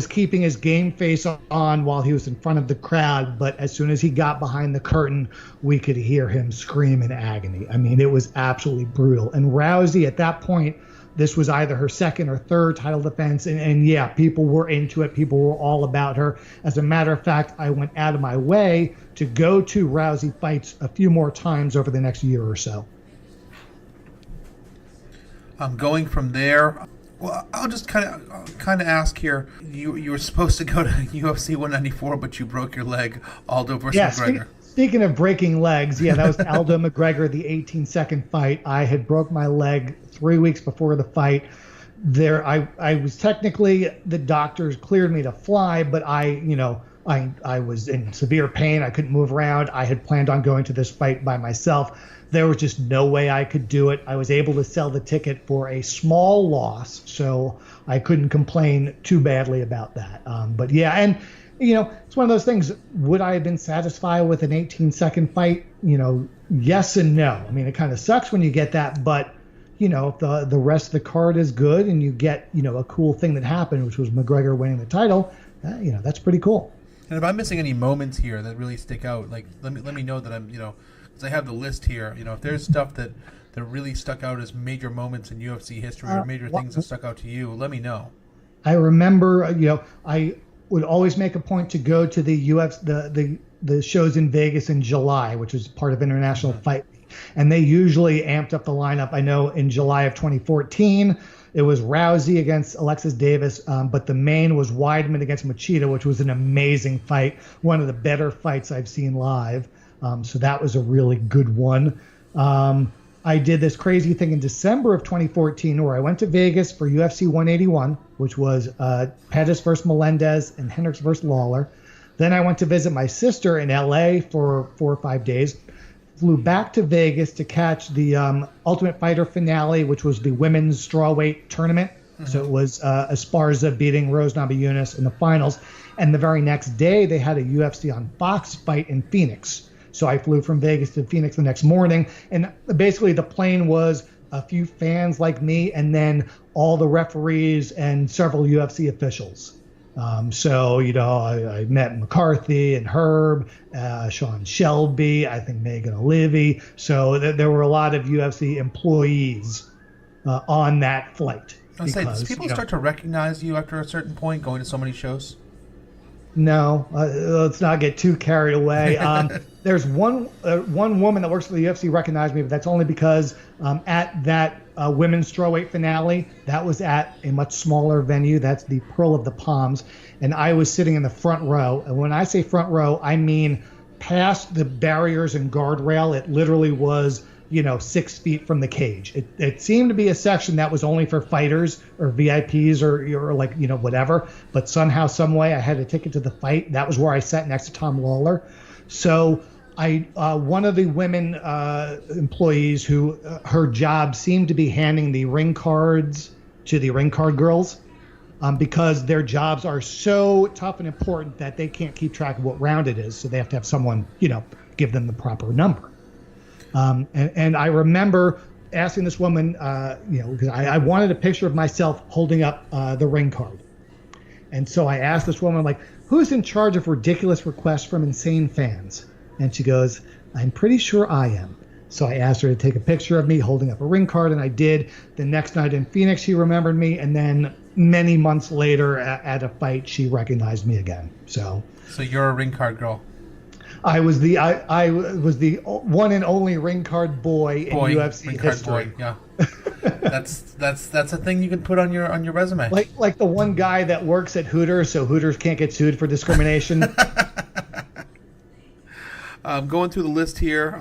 keeping his game face on while he was in front of the crowd, but as soon as he got behind the curtain, we could hear him scream in agony. I mean, it was absolutely brutal. And Rousey, at that point, this was either her second or third title defense, and yeah, people were into it. People were all about her. As a matter of fact, I went out of my way to go to Rousey fights a few more times over the next year or so. Going from there, well, I'll just kind of ask here. You were supposed to go to UFC 194, but you broke your leg. Aldo versus McGregor. Speaking of breaking legs, that was Aldo McGregor, the 18-second fight. I had broke my leg 3 weeks before the fight. I was technically, the doctors cleared me to fly, but I was in severe pain. I couldn't move around. I had planned on going to this fight by myself. There was just no way I could do it. I was able to sell the ticket for a small loss, so I couldn't complain too badly about that. But yeah, and it's one of those things. Would I have been satisfied with an 18-second fight? Yes and no. I mean, it kind of sucks when you get that, but if the rest of the card is good and you get a cool thing that happened, which was McGregor winning the title, that's pretty cool. And if I'm missing any moments here that really stick out, like let me know that I'm, because I have the list here. If there's stuff that really stuck out as major moments in UFC history or major things that stuck out to you, let me know. I remember, I would always make a point to go to the the shows in Vegas in July, which was part of International Fight Week, and they usually amped up the lineup. I know in July of 2014, it was Rousey against Alexis Davis, but the main was Weidman against Machida, which was an amazing fight, one of the better fights I've seen live. So that was a really good one. I did this crazy thing in December of 2014 where I went to Vegas for UFC 181, which was Pettis versus Melendez and Hendricks versus Lawler. Then I went to visit my sister in LA for 4 or 5 days. Flew back to Vegas to catch the Ultimate Fighter finale, which was the women's strawweight tournament. Mm-hmm. So it was Esparza beating Rose Namajunas in the finals. And the very next day, they had a UFC on Fox fight in Phoenix. So I flew from Vegas to Phoenix the next morning. And basically the plane was a few fans like me and then all the referees and several UFC officials. I met McCarthy and Herb, Sean Shelby, I think Megan O'Leary. So there were a lot of UFC employees on that flight. Does people start to recognize you after a certain point going to so many shows? No, let's not get too carried away. There's one woman that works for the UFC recognized me, but that's only because at that women's strawweight finale, that was at a much smaller venue. That's the Pearl of the Palms, and I was sitting in the front row. And when I say front row, I mean past the barriers and guardrail. It literally was 6 feet from the cage. It seemed to be a section that was only for fighters or VIPs or like, whatever. But somehow, some way, I had a ticket to the fight. That was where I sat next to Tom Lawler. So one of the women employees who her job seemed to be handing the ring cards to the ring card girls because their jobs are so tough and important that they can't keep track of what round it is. So they have to have someone, give them the proper number. And I remember asking this woman, because I wanted a picture of myself holding up the ring card. And so I asked this woman, like, who's in charge of ridiculous requests from insane fans? And she goes, I'm pretty sure I am. So I asked her to take a picture of me holding up a ring card, and I did. The next night in Phoenix, she remembered me. And then many months later at a fight, she recognized me again. So you're a ring card girl. I was the one and only ring card boy in UFC ring history. Boy, yeah. that's a thing you can put on your resume. Like the one guy that works at Hooters, so Hooters can't get sued for discrimination. Going through the list here,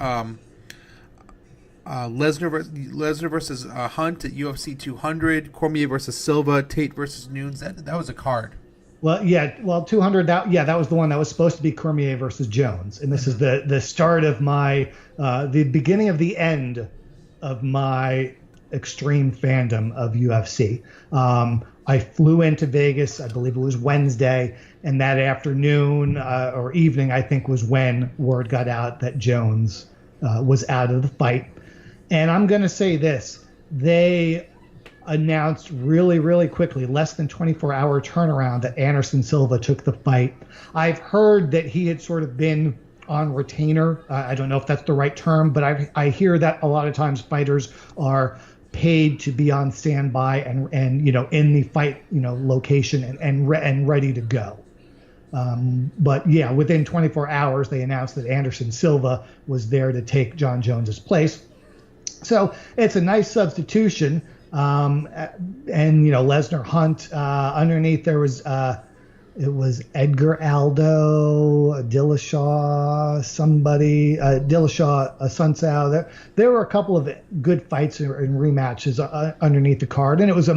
Lesnar versus Hunt at UFC 200, Cormier versus Silva, Tate versus Nunes. That was a card. Well, yeah. Well, 200. That was the one that was supposed to be Cormier versus Jones, and this is the start of my the beginning of the end of my extreme fandom of UFC. I flew into Vegas, I believe it was Wednesday, and that afternoon or evening, I think, was when word got out that Jones was out of the fight. And I'm going to say this: they announced really, really quickly, less than 24-hour turnaround, that Anderson Silva took the fight. I've heard that he had sort of been on retainer. I don't know if that's the right term, but I hear that a lot of times fighters are paid to be on standby and in the fight location and ready to go. But yeah, within 24 hours, they announced that Anderson Silva was there to take John Jones's place. So it's a nice substitution. And Lesnar Hunt, underneath there was it was Edgar Aldo, Dillashaw, Dillashaw, Sunsao. There were a couple of good fights and rematches underneath the card, and it was a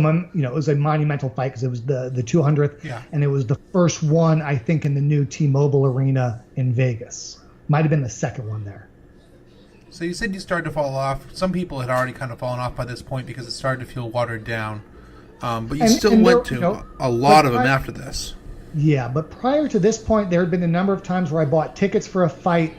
monumental fight because it was the 200th, and it was the first one, I think, in the new T-Mobile Arena in Vegas. Might have been the second one there. So you said you started to fall off. Some people had already kind of fallen off by this point because it started to feel watered down. But you still went to a lot of them after this. Yeah, but prior to this point, there had been a number of times where I bought tickets for a fight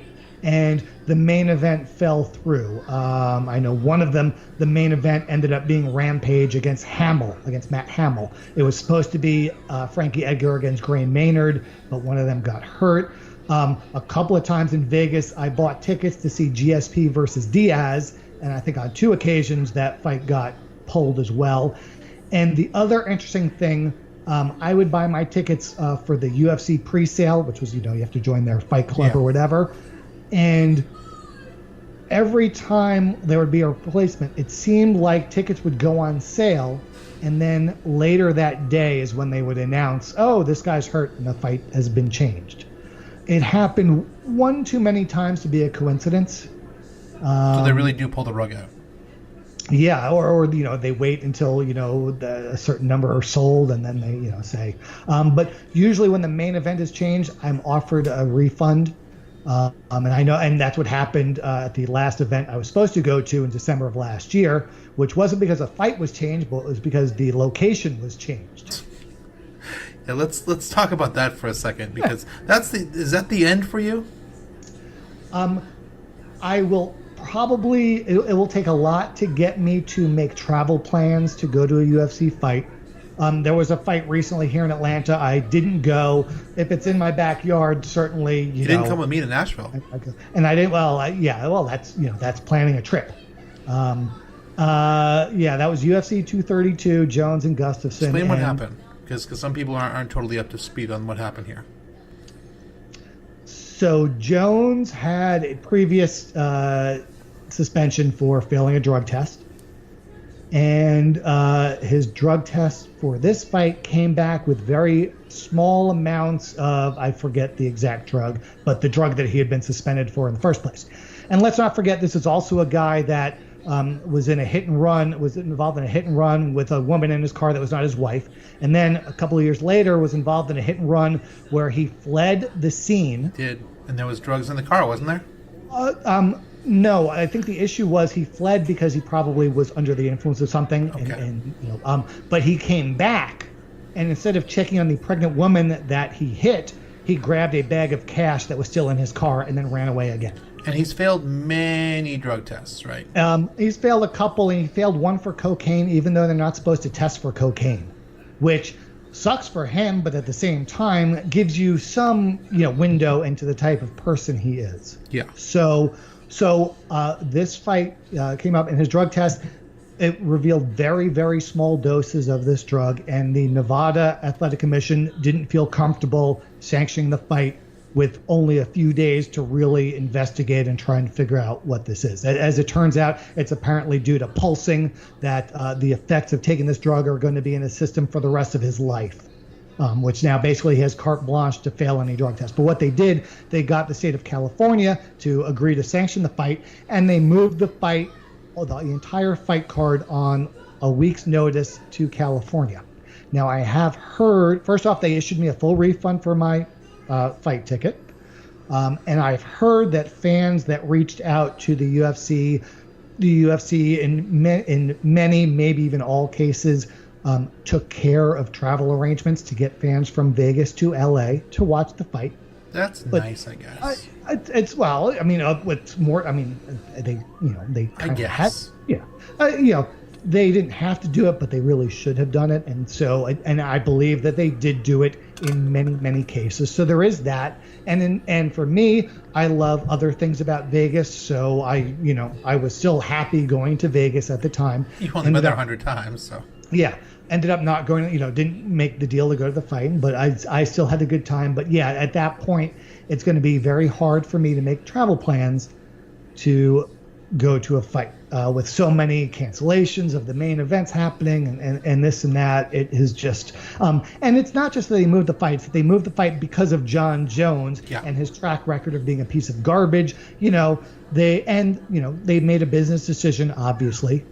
and the main event fell through. I know one of them, the main event ended up being Rampage against Matt Hamill. It was supposed to be Frankie Edgar against Gray Maynard, but one of them got hurt. A couple of times in Vegas, I bought tickets to see GSP versus Diaz, and I think on 2 occasions that fight got pulled as well. And the other interesting thing, I would buy my tickets for the UFC pre-sale, which was, you have to join their fight club or whatever. And every time there would be a replacement, it seemed like tickets would go on sale. And then later that day is when they would announce, oh, this guy's hurt and the fight has been changed. It happened one too many times to be a coincidence. So they really do pull the rug out. Yeah, or they wait until a certain number are sold and then they say. But usually when the main event is changed, I'm offered a refund. And I know, and that's what happened at the last event I was supposed to go to in December of last year, which wasn't because a fight was changed, but it was because the location was changed. Yeah, let's talk about that for a second, because is that the end for you? I will probably, it will take a lot to get me to make travel plans to go to a UFC fight. There was a fight recently here in Atlanta. I didn't go. If it's in my backyard, certainly, You didn't come with me to Nashville. And I didn't, that's planning a trip. That was UFC 232, Jones and Gustafson. Explain what happened, because some people aren't totally up to speed on what happened here. So Jones had a previous suspension for failing a drug test. And his drug test for this fight came back with very small amounts of, I forget the exact drug, but the drug that he had been suspended for in the first place. And let's not forget, this is also a guy that was involved in a hit and run with a woman in his car that was not his wife. And then a couple of years later was involved in a hit and run where he fled the scene. And there was drugs in the car, wasn't there? No, I think the issue was he fled because he probably was under the influence of something. Okay. But he came back, and instead of checking on the pregnant woman that he hit, he grabbed a bag of cash that was still in his car and then ran away again. And he's failed many drug tests, right? He's failed a couple, and he failed one for cocaine, even though they're not supposed to test for cocaine, which sucks for him, but at the same time gives you some, window into the type of person he is. Yeah. So this fight came up in his drug test. It revealed very, very small doses of this drug, and the Nevada Athletic Commission didn't feel comfortable sanctioning the fight with only a few days to really investigate and try and figure out what this is. As it turns out, it's apparently due to pulsing, that the effects of taking this drug are going to be in his system for the rest of his life, which now basically he has carte blanche to fail any drug test. But what they did, they got the state of California to agree to sanction the fight, and they moved the fight, the entire fight card, on a week's notice to California. Now, I have heard, first off, they issued me a full refund for my fight ticket. And I've heard that fans that reached out to the UFC in many, maybe even all cases, took care of travel arrangements to get fans from Vegas to LA to watch the fight. That's nice, I guess. It's what's more. I mean, they kind of had, they didn't have to do it, but they really should have done it. And so, and I believe that they did do it in many, many cases. So there is that. And for me, I love other things about Vegas. So I was still happy going to Vegas at the time. You've only been there 100 times, so. Yeah. Ended up not going, didn't make the deal to go to the fight, but I still had a good time. But yeah, at that point, it's going to be very hard for me to make travel plans to go to a fight with so many cancellations of the main events happening and this and that. It is just and it's not just that they moved the fights. They moved the fight because of John Jones and his track record of being a piece of garbage. They made a business decision. Obviously,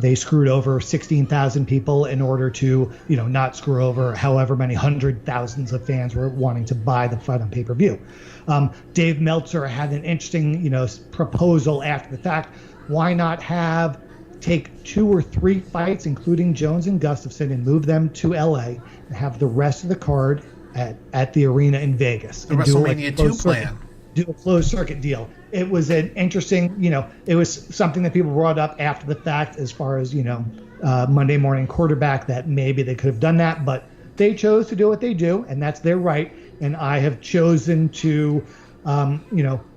they screwed over 16,000 people in order to not screw over however many hundred thousands of fans were wanting to buy the fight on pay-per-view. Dave Meltzer had an interesting proposal after the fact. Why not take 2 or 3 fights, including Jones and Gustafson, and move them to LA and have the rest of the card at the arena in Vegas? The WrestleMania 2 plan. do a closed circuit deal. It was an interesting, it was something that people brought up after the fact as far as, Monday morning quarterback, that maybe they could have done that, but they chose to do what they do, and that's their right. And I have chosen to,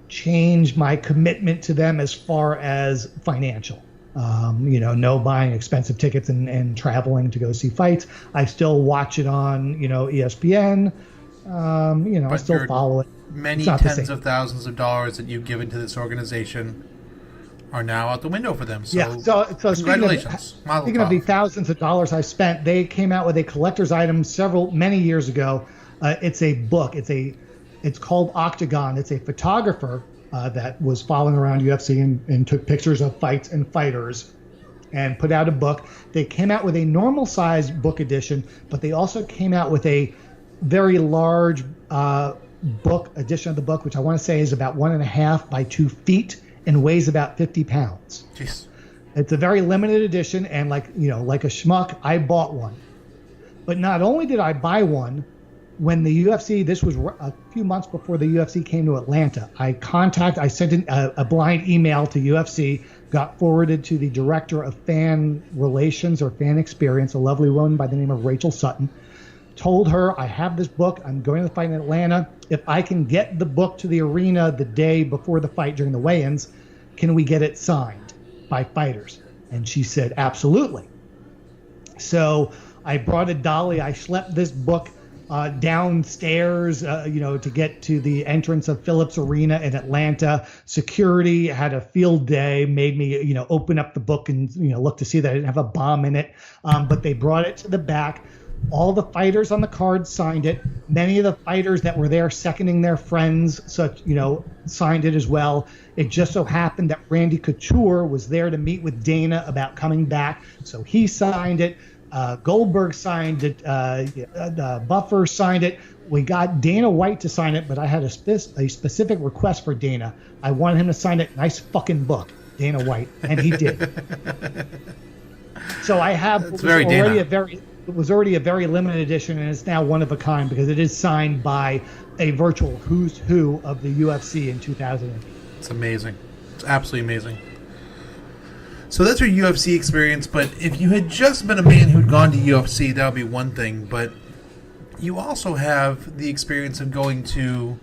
change my commitment to them as far as financial. No buying expensive tickets and traveling to go see fights. I still watch it on, ESPN. I still follow it. Many tens of thousands of dollars that you've given to this organization are now out the window for them. So, yeah. So congratulations. Speaking of the thousands of dollars I spent, they came out with a collector's item many years ago. It's a book. It's called Octagon. It's a photographer that was following around UFC and took pictures of fights and fighters and put out a book. They came out with a normal size book edition, but they also came out with a very large book edition of the book, which I want to say is about 1.5 by 2 feet and weighs about 50 pounds. Jeez. It's a very limited edition, and like a schmuck, I bought one. But not only did I buy one, when the UFC, this was a few months before the UFC came to Atlanta, I sent in a blind email to UFC, got forwarded to the director of fan relations or fan experience, a lovely woman by the name of Rachel Sutton, told her, I have this book, I'm going to the fight in Atlanta. If I can get the book to the arena the day before the fight during the weigh-ins, can we get it signed by fighters? And she said, absolutely. So I brought a dolly, I schlepped this book downstairs, to get to the entrance of Phillips Arena in Atlanta. Security had a field day, made me, open up the book and, look to see that I didn't have a bomb in it. But they brought it to the back. All the fighters on the card signed it. Many of the fighters that were there seconding their friends, signed it as well. It just so happened that Randy Couture was there to meet with Dana about coming back, so he signed it. Goldberg signed it. Buffer signed it. We got Dana White to sign it, but I had a specific request for Dana. I wanted him to sign it. Nice fucking book, Dana White, and he did. So I have It's already it was already a very limited edition, and it's now one of a kind because it is signed by a virtual who's who of the UFC in 2008. It's amazing. It's absolutely amazing. So that's your UFC experience, but if you had just been a man who'd gone to UFC, that would be one thing, but you also have the experience of going to,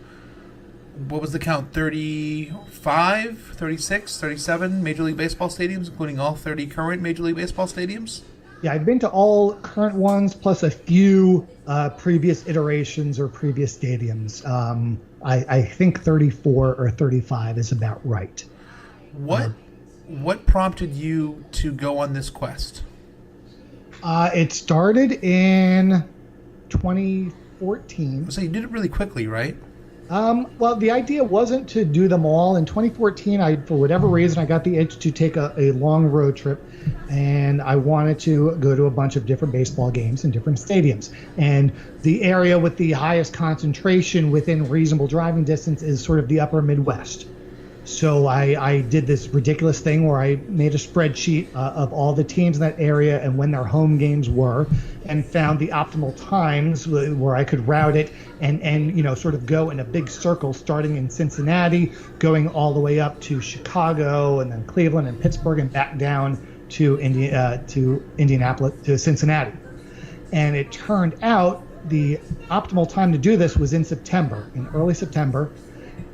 what was the count, 35, 36, 37 Major League Baseball stadiums, including all 30 current Major League Baseball stadiums? Yeah, I've been to all current ones, plus a few previous iterations or previous stadiums. I think 34 or 35 is about right. What prompted you to go on this quest? It started in 2014. So you did it really quickly, right? Well, the idea wasn't to do them all. In 2014, for whatever reason, I got the itch to take a long road trip, and I wanted to go to a bunch of different baseball games in different stadiums. And the area with the highest concentration within reasonable driving distance is sort of the upper Midwest. So I did this ridiculous thing where I made a spreadsheet of all the teams in that area and when their home games were, and found the optimal times where I could route it and sort of go in a big circle, starting in Cincinnati, going all the way up to Chicago and then Cleveland and Pittsburgh and back down to Indianapolis, to Cincinnati. And it turned out the optimal time to do this was in early September.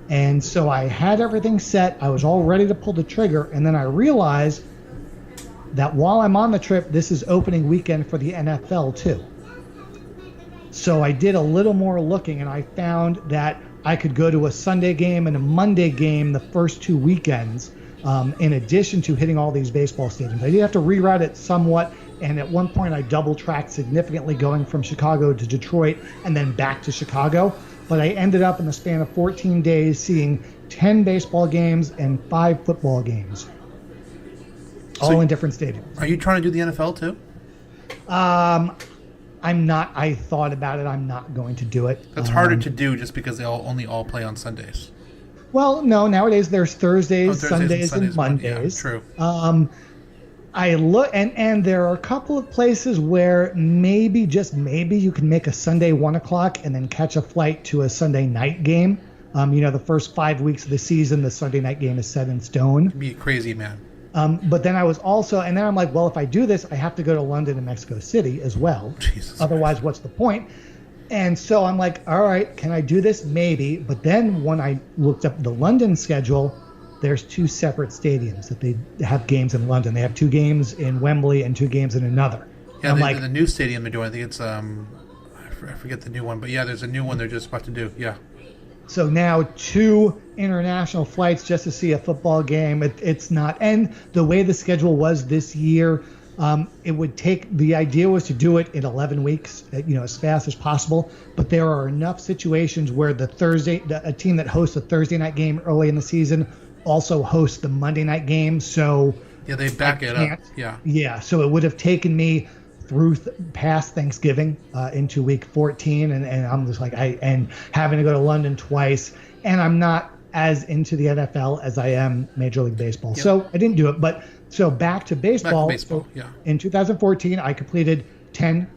And so I had everything set. I was all ready to pull the trigger. And then I realized that while I'm on the trip, this is opening weekend for the NFL too. So I did a little more looking, and I found that I could go to a Sunday game and a Monday game the first 2 weekends, in addition to hitting all these baseball stadiums. I did have to reroute it somewhat. And at one point I double tracked significantly, going from Chicago to Detroit and then back to Chicago. But I ended up in the span of 14 days seeing 10 baseball games and 5 football games, all in different stadiums. Are you trying to do the NFL too? I'm not. I thought about it. I'm not going to do it. That's harder to do just because they only all play on Sundays. Well, no. Nowadays there's Thursdays, Sundays, and Mondays. Yeah, true. I look, and there are a couple of places where maybe, just maybe, you can make a Sunday 1 o'clock and then catch a flight to a Sunday night game. The first 5 weeks of the season, the Sunday night game is set in stone. Be crazy, man. But then I was also, and then I'm like, well, if I do this, I have to go to London and Mexico City as well. Jesus Otherwise, Christ. what's the point? And so I'm like, all right, can I do this? Maybe. But then when I looked up the London schedule, there's 2 separate stadiums that they have games in London. They have 2 games in Wembley and 2 games in another. Yeah, I'm like, the new stadium they're doing, I think it's, I forget the new one, but yeah, there's a new one they're just about to do, yeah. so now 2 international flights just to see a football game. It's not. And the way the schedule was this year, it would take, the idea was to do it in 11 weeks, as fast as possible. But there are enough situations where a team that hosts a Thursday night game early in the season also hosts the Monday night game. So yeah, they back it up. Yeah. Yeah. So it would have taken me through past Thanksgiving into week 14, and I'm just like, and having to go to London twice, and I'm not as into the NFL as I am Major League Baseball. Yep. So I didn't do it. But so back to baseball. So yeah. In 2014, I completed 9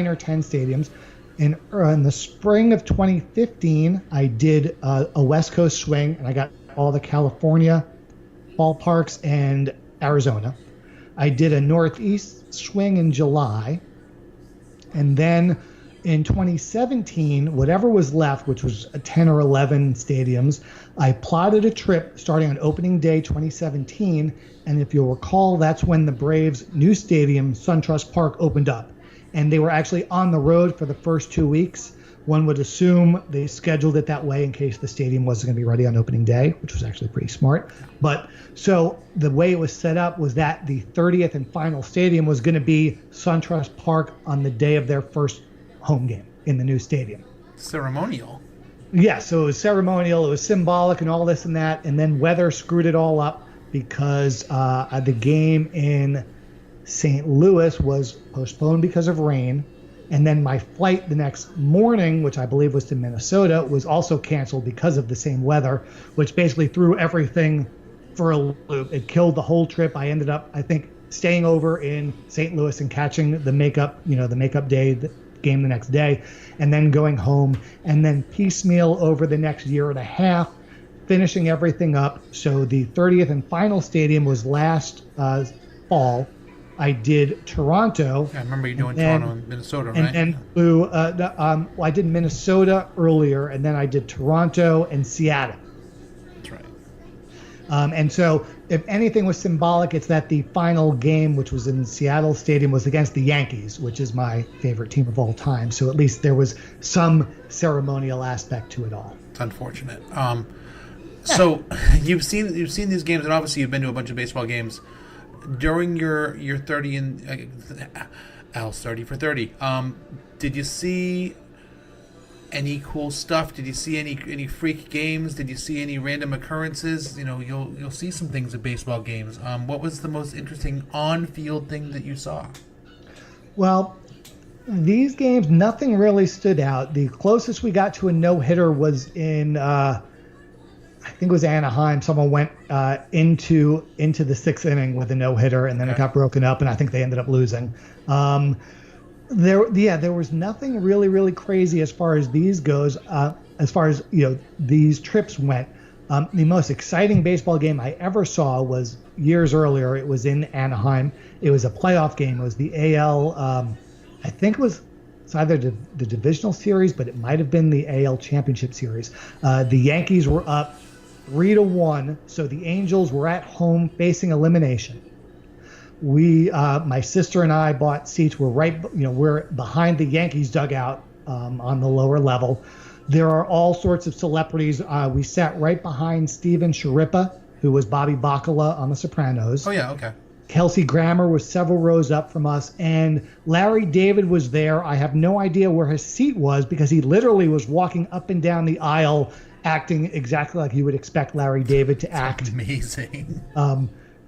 or 10 stadiums. In the spring of 2015, I did a West Coast swing, and I got all the California ballparks and Arizona. I did a Northeast swing in July, and then in 2017, whatever was left, which was 10 or 11 stadiums, I plotted a trip starting on opening day 2017, and if you'll recall, that's when the Braves' new stadium, SunTrust Park, opened up. And they were actually on the road for the first 2 weeks. One would assume they scheduled it that way in case the stadium wasn't going to be ready on opening day, which was actually pretty smart. But so the way it was set up was that the 30th and final stadium was going to be SunTrust Park on the day of their first home game in the new stadium. Ceremonial. Yeah, so it was ceremonial, it was symbolic and all this and that, and then weather screwed it all up because the game in St. Louis was postponed because of rain. And then my flight the next morning, which I believe was to Minnesota, was also canceled because of the same weather, which basically threw everything for a loop. It killed the whole trip. I ended up, I think, staying over in St. Louis and catching the makeup day, the game the next day, and then going home, and then piecemeal over the next year and a half, finishing everything up. So the 30th and final stadium was last fall. I did Toronto. I remember you doing Toronto and Minnesota, right? And then flew. I did Minnesota earlier, and then I did Toronto and Seattle. That's right. And so, if anything was symbolic, it's that the final game, which was in Seattle Stadium, was against the Yankees, which is my favorite team of all time. So at least there was some ceremonial aspect to it all. It's unfortunate. So you've seen these games, and obviously you've been to a bunch of baseball games. During your 30 and Al's 30 for 30, did you see any cool stuff? Did you see any freak games? Did you see any random occurrences? You'll see some things at baseball games. What was the most interesting on-field thing that you saw? Well, these games, nothing really stood out. The closest we got to a no-hitter was in I think it was Anaheim. Someone went into the 6th inning with a no-hitter, and then it got broken up, and I think they ended up losing. There was nothing really, really crazy as far as these goes. As far as these trips went, the most exciting baseball game I ever saw was years earlier. It was in Anaheim. It was a playoff game. It was the AL. I think it's either the divisional series, but it might have been the AL Championship Series. The Yankees were up 3-1, so the Angels were at home facing elimination. My sister and I bought seats. We're behind the Yankees dugout on the lower level. There are all sorts of celebrities. We sat right behind Steven Sciarippa, who was Bobby Bacala on The Sopranos. Oh yeah, okay. Kelsey Grammer was several rows up from us, and Larry David was there. I have no idea where his seat was because he literally was walking up and down the aisle acting exactly like you would expect Larry David to act. Amazing.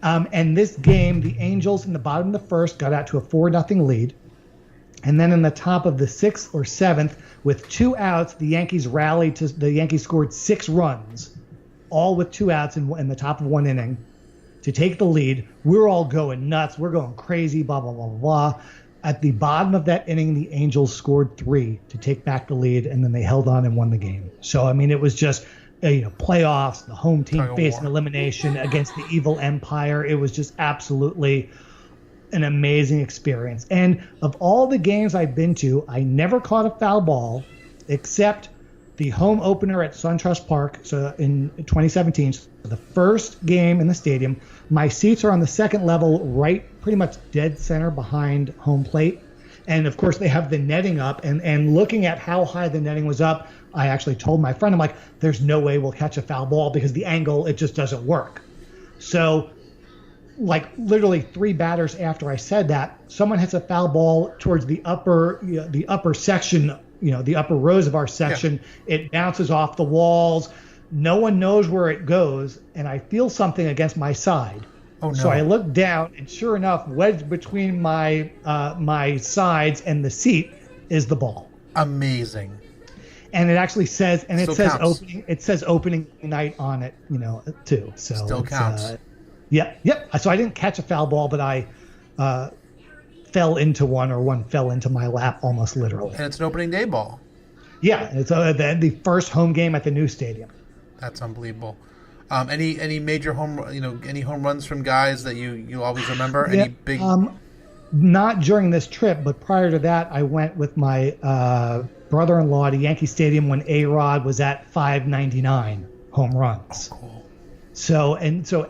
And this game, the Angels in the bottom of the first got out to a 4-0 lead. And then in the top of the 6th or 7th, with 2 outs, the Yankees rallied. The Yankees scored 6 runs, all with 2 outs in the top of 1 inning to take the lead. We're all going nuts. We're going crazy, blah, blah, blah, blah, blah. At the bottom of that inning, the Angels scored 3 to take back the lead, and then they held on and won the game. So, I mean, it was just, playoffs, the home team facing elimination against the evil Empire. It was just absolutely an amazing experience. And of all the games I've been to, I never caught a foul ball except the home opener at SunTrust Park, so in 2017, so the first game in the stadium. My seats are on the second level, right pretty much dead center behind home plate. And, of course, they have the netting up. And looking at how high the netting was up, I actually told my friend, I'm like, there's no way we'll catch a foul ball because the angle, it just doesn't work. So, like, literally 3 batters after I said that, someone hits a foul ball towards the upper section, the upper rows of our section. Yeah. It bounces off the walls. No one knows where it goes, and I feel something against my side. Oh, no. So I look down, and sure enough, wedged between my sides and the seat is the ball. Amazing. And it actually says, and it says counts. opening night on it, too. So still counts. Yep. So I didn't catch a foul ball, but I fell into one, or one fell into my lap, almost literally. And it's an opening day ball. Yeah, it's the first home game at the new stadium. That's unbelievable. Any major any home runs from guys that you always remember? Yeah, any big? Not during this trip, but prior to that, I went with my brother-in-law to Yankee Stadium when A-Rod was at 599 home runs. Oh, cool. So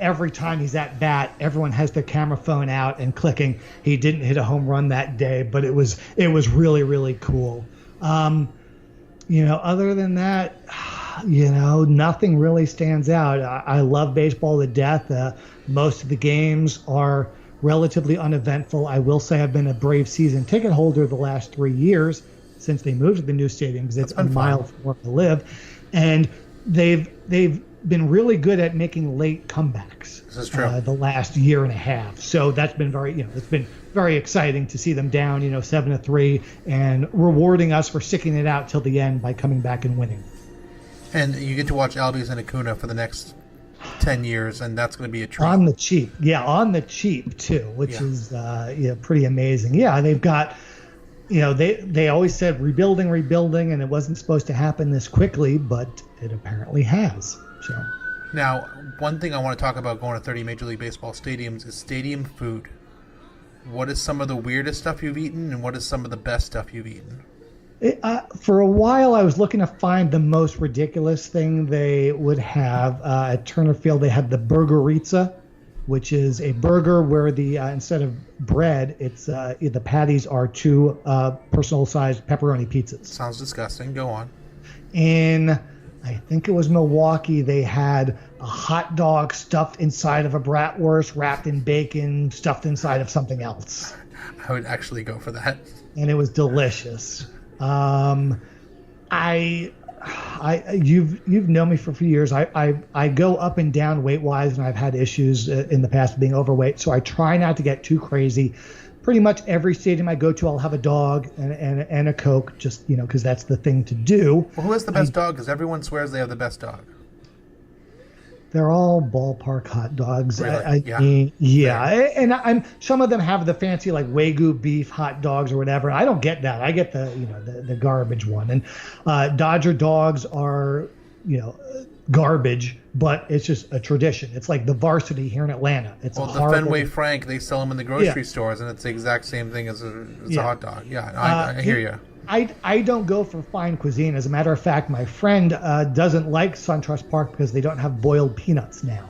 every time he's at bat, everyone has their camera phone out and clicking. He didn't hit a home run that day, but it was really, really cool. Other than that, nothing really stands out. I love baseball to death. Most of the games are relatively uneventful. I will say I've been a Brave season ticket holder the last 3 years since they moved to the new stadium, because it's a mile from where I live. And they've been really good at making late comebacks. This is true. The last year and a half. So that's been it's been very exciting to see them down, 7-3, and rewarding us for sticking it out till the end by coming back and winning. And you get to watch Albies and Acuna for the next 10 years, and that's going to be a treat. On the cheap. Yeah, on the cheap, too, which is pretty amazing. Yeah, they've got, they always said rebuilding, and it wasn't supposed to happen this quickly, but it apparently has. So now, one thing I want to talk about going to 30 Major League Baseball stadiums is stadium food. What is some of the weirdest stuff you've eaten, and what is some of the best stuff you've eaten? For a while, I was looking to find the most ridiculous thing they would have. At Turner Field, they had the Burgerizza, which is a burger where the instead of bread, it's the patties are 2 personal-sized pepperoni pizzas. Sounds disgusting. Go on. In, I think it was Milwaukee, they had a hot dog stuffed inside of a bratwurst, wrapped in bacon, stuffed inside of something else. I would actually go for that. And it was delicious. You've known me for a few years. I go up and down weight wise, and I've had issues in the past being overweight. So I try not to get too crazy. Pretty much every stadium I go to, I'll have a dog and a Coke, just because that's the thing to do. Well, who has the best dog? Because everyone swears they have the best dog. They're all ballpark hot dogs. Really? And some of them have the fancy like Wagyu beef hot dogs or whatever. I don't get that. I get the garbage one. And Dodger dogs are garbage, but it's just a tradition. It's like the Varsity here in Atlanta. It's the Fenway Frank, they sell them in the grocery stores, and it's the exact same thing as a hot dog. Yeah, I hear you. I don't go for fine cuisine. As a matter of fact, my friend doesn't like SunTrust Park because they don't have boiled peanuts now.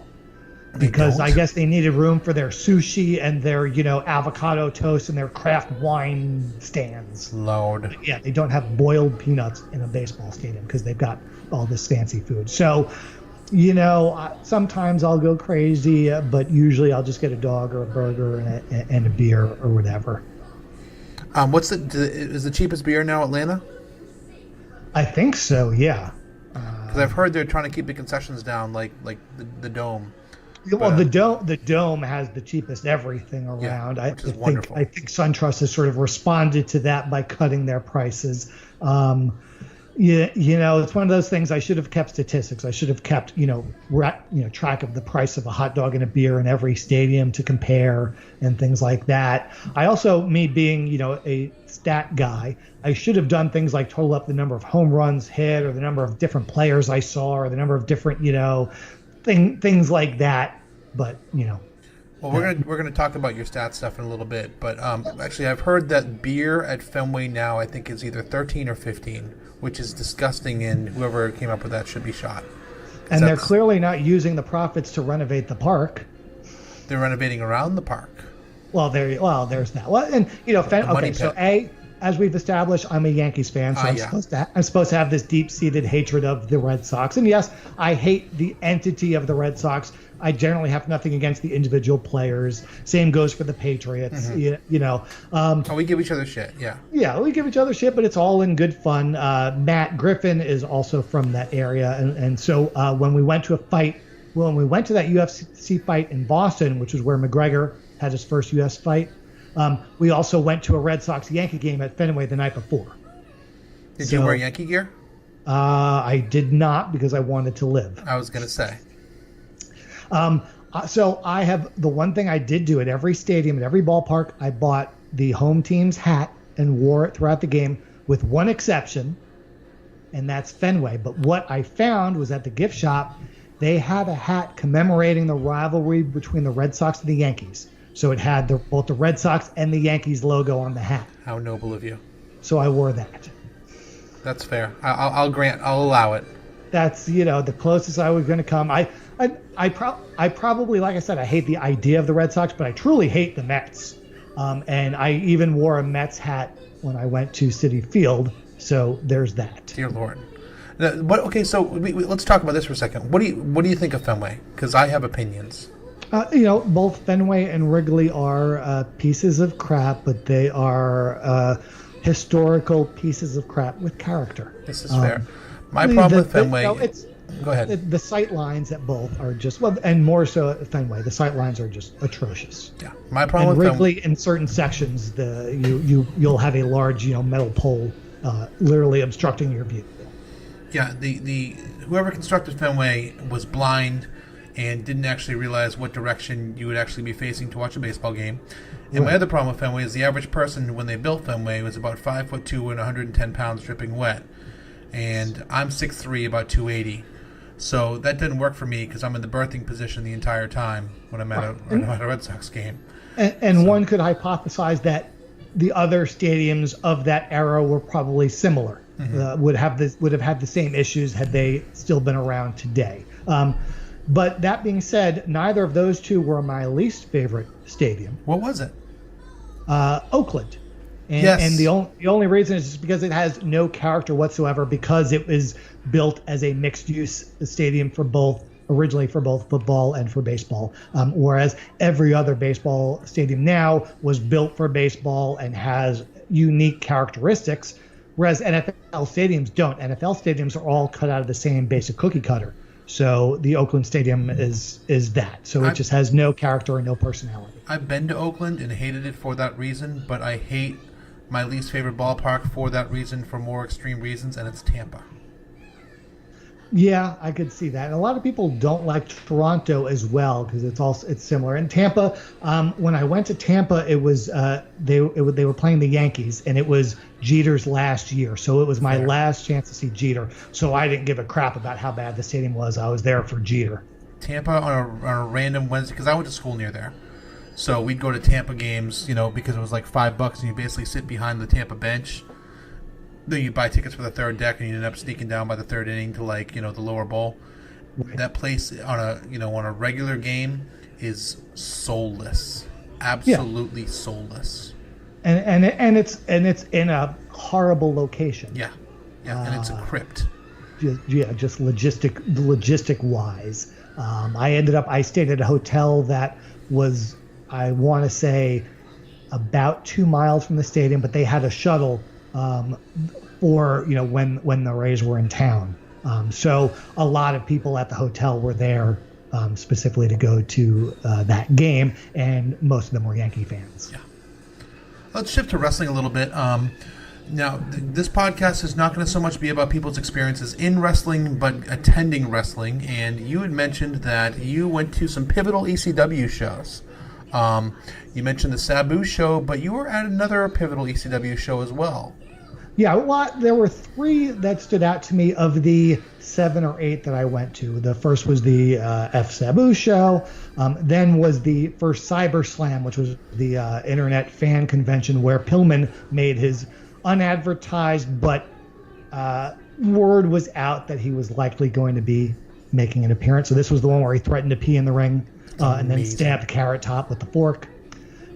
Because I guess they needed room for their sushi and their, avocado toast and their craft wine stands. Lord. But yeah, they don't have boiled peanuts in a baseball stadium because they've got all this fancy food. So, sometimes I'll go crazy, but usually I'll just get a dog or a burger and a beer or whatever. Is the cheapest beer now Atlanta? I think so, yeah. Because I've heard they're trying to keep the concessions down, like the Dome. Well, the Dome has the cheapest everything around. Which is wonderful. I think SunTrust has sort of responded to that by cutting their prices. Yeah, it's one of those things. I should have kept statistics. I should have kept, track of the price of a hot dog and a beer in every stadium to compare and things like that. I also, me being, a stat guy, I should have done things like total up the number of home runs hit or the number of different players I saw or the number of different, things like that. But, Well, we're gonna talk about your stat stuff in a little bit, but actually, I've heard that beer at Fenway now I think is either 13 or 15, which is disgusting, and whoever came up with that should be shot. And they're clearly not using the profits to renovate the park. They're renovating around the park. Well, there's that. Well, and okay, so as we've established, I'm a Yankees fan, so I'm supposed to have this deep-seated hatred of the Red Sox. And yes, I hate the entity of the Red Sox. I generally have nothing against the individual players. Same goes for the Patriots. Mm-hmm. We give each other shit. Yeah. Yeah, we give each other shit, but it's all in good fun. Matt Griffin is also from that area, and so when we went to that UFC fight in Boston, which is where McGregor had his first UFC fight, we also went to a Red Sox-Yankee game at Fenway the night before. Did you wear Yankee gear? I did not because I wanted to live. I was going to say. So I have the one thing I did do at every stadium, at every ballpark, I bought the home team's hat and wore it throughout the game with one exception, and that's Fenway. But what I found was at the gift shop, they had a hat commemorating the rivalry between the Red Sox and the Yankees. So it had both the Red Sox and the Yankees logo on the hat. How noble of you. So I wore that. That's fair. I'll allow it. That's, the closest I was going to come. I probably, like I said, I hate the idea of the Red Sox, but I truly hate the Mets. And I even wore a Mets hat when I went to Citi Field. So there's that. Dear Lord. Okay, so let's talk about this for a second. What do you think of Fenway? Because I have opinions. Both Fenway and Wrigley are pieces of crap, but they are historical pieces of crap with character. This is fair. My problem with Fenway... Go ahead. The sight lines at both are just, and more so at Fenway, the sight lines are just atrocious. Yeah, my problem with Wrigley, in certain sections, you'll have a large metal pole literally obstructing your view. Yeah, the whoever constructed Fenway was blind and didn't actually realize what direction you would actually be facing to watch a baseball game. And my other problem with Fenway is the average person when they built Fenway was about 5'2" and 110 pounds dripping wet, and I'm 6'3", about 280. So that didn't work for me because I'm in the birthing position the entire time when I'm at a Red Sox game. And one could hypothesize that the other stadiums of that era were probably similar. Mm-hmm. Would have had the same issues had they still been around today. But that being said, neither of those two were my least favorite stadium. What was it? Oakland. And, yes. And the only reason is just because it has no character whatsoever, because it was built as a mixed-use stadium originally for both football and for baseball, whereas every other baseball stadium now was built for baseball and has unique characteristics, whereas NFL stadiums don't. NFL stadiums are all cut out of the same basic cookie cutter. So the Oakland Stadium is that. So it just has no character and no personality. I've been to Oakland and hated it for that reason, but I hate my least favorite ballpark for that reason, for more extreme reasons, and it's Tampa. Yeah, I could see that. And a lot of people don't like Toronto as well because it's similar. And Tampa, when I went to Tampa, it was they were playing the Yankees, and it was Jeter's last year, so it was my last chance to see Jeter. So I didn't give a crap about how bad the stadium was. I was there for Jeter. Tampa on a random Wednesday, because I went to school near there. So we'd go to Tampa games, because it was like $5 and you basically sit behind the Tampa bench. Then you buy tickets for the third deck and you end up sneaking down by the third inning to the lower bowl. Right. That place on a regular game is soulless. Absolutely soulless. And it's in a horrible location. Yeah. Yeah, and it's a crypt. Just logistic wise. I stayed at a hotel that was, I want to say, about 2 miles from the stadium, but they had a shuttle for when the Rays were in town. So a lot of people at the hotel were there specifically to go to that game, and most of them were Yankee fans. Yeah. Let's shift to wrestling a little bit. Now, this podcast is not going to so much be about people's experiences in wrestling, but attending wrestling. And you had mentioned that you went to some pivotal ECW shows. You mentioned the Sabu show, but you were at another pivotal ECW show as well. Yeah, well, there were 3 that stood out to me of the 7 or 8 that I went to. The first was the F Sabu show. Then was the first Cyber Slam, which was the internet fan convention where Pillman made his unadvertised, but word was out that he was likely going to be making an appearance. So this was the one where he threatened to pee in the ring and then stabbed Carrot Top with the fork.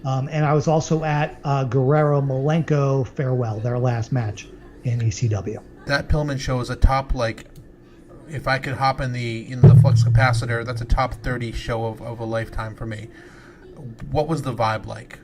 And I was also at Guerrero Malenko Farewell, their last match in ECW. That Pillman show is a top, like, if I could hop in the flux capacitor, that's a top 30 show of a lifetime for me. What was the vibe like?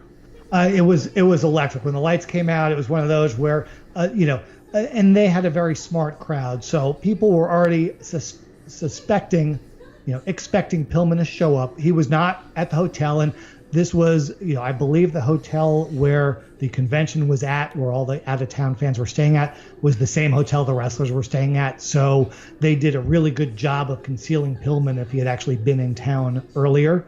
It was electric. When the lights came out, it was one of those where, and they had a very smart crowd. So people were already expecting Pillman to show up. He was not at the hotel, and this was, I believe the hotel where the convention was at, where all the out-of-town fans were staying at, was the same hotel the wrestlers were staying at. So they did a really good job of concealing Pillman if he had actually been in town earlier.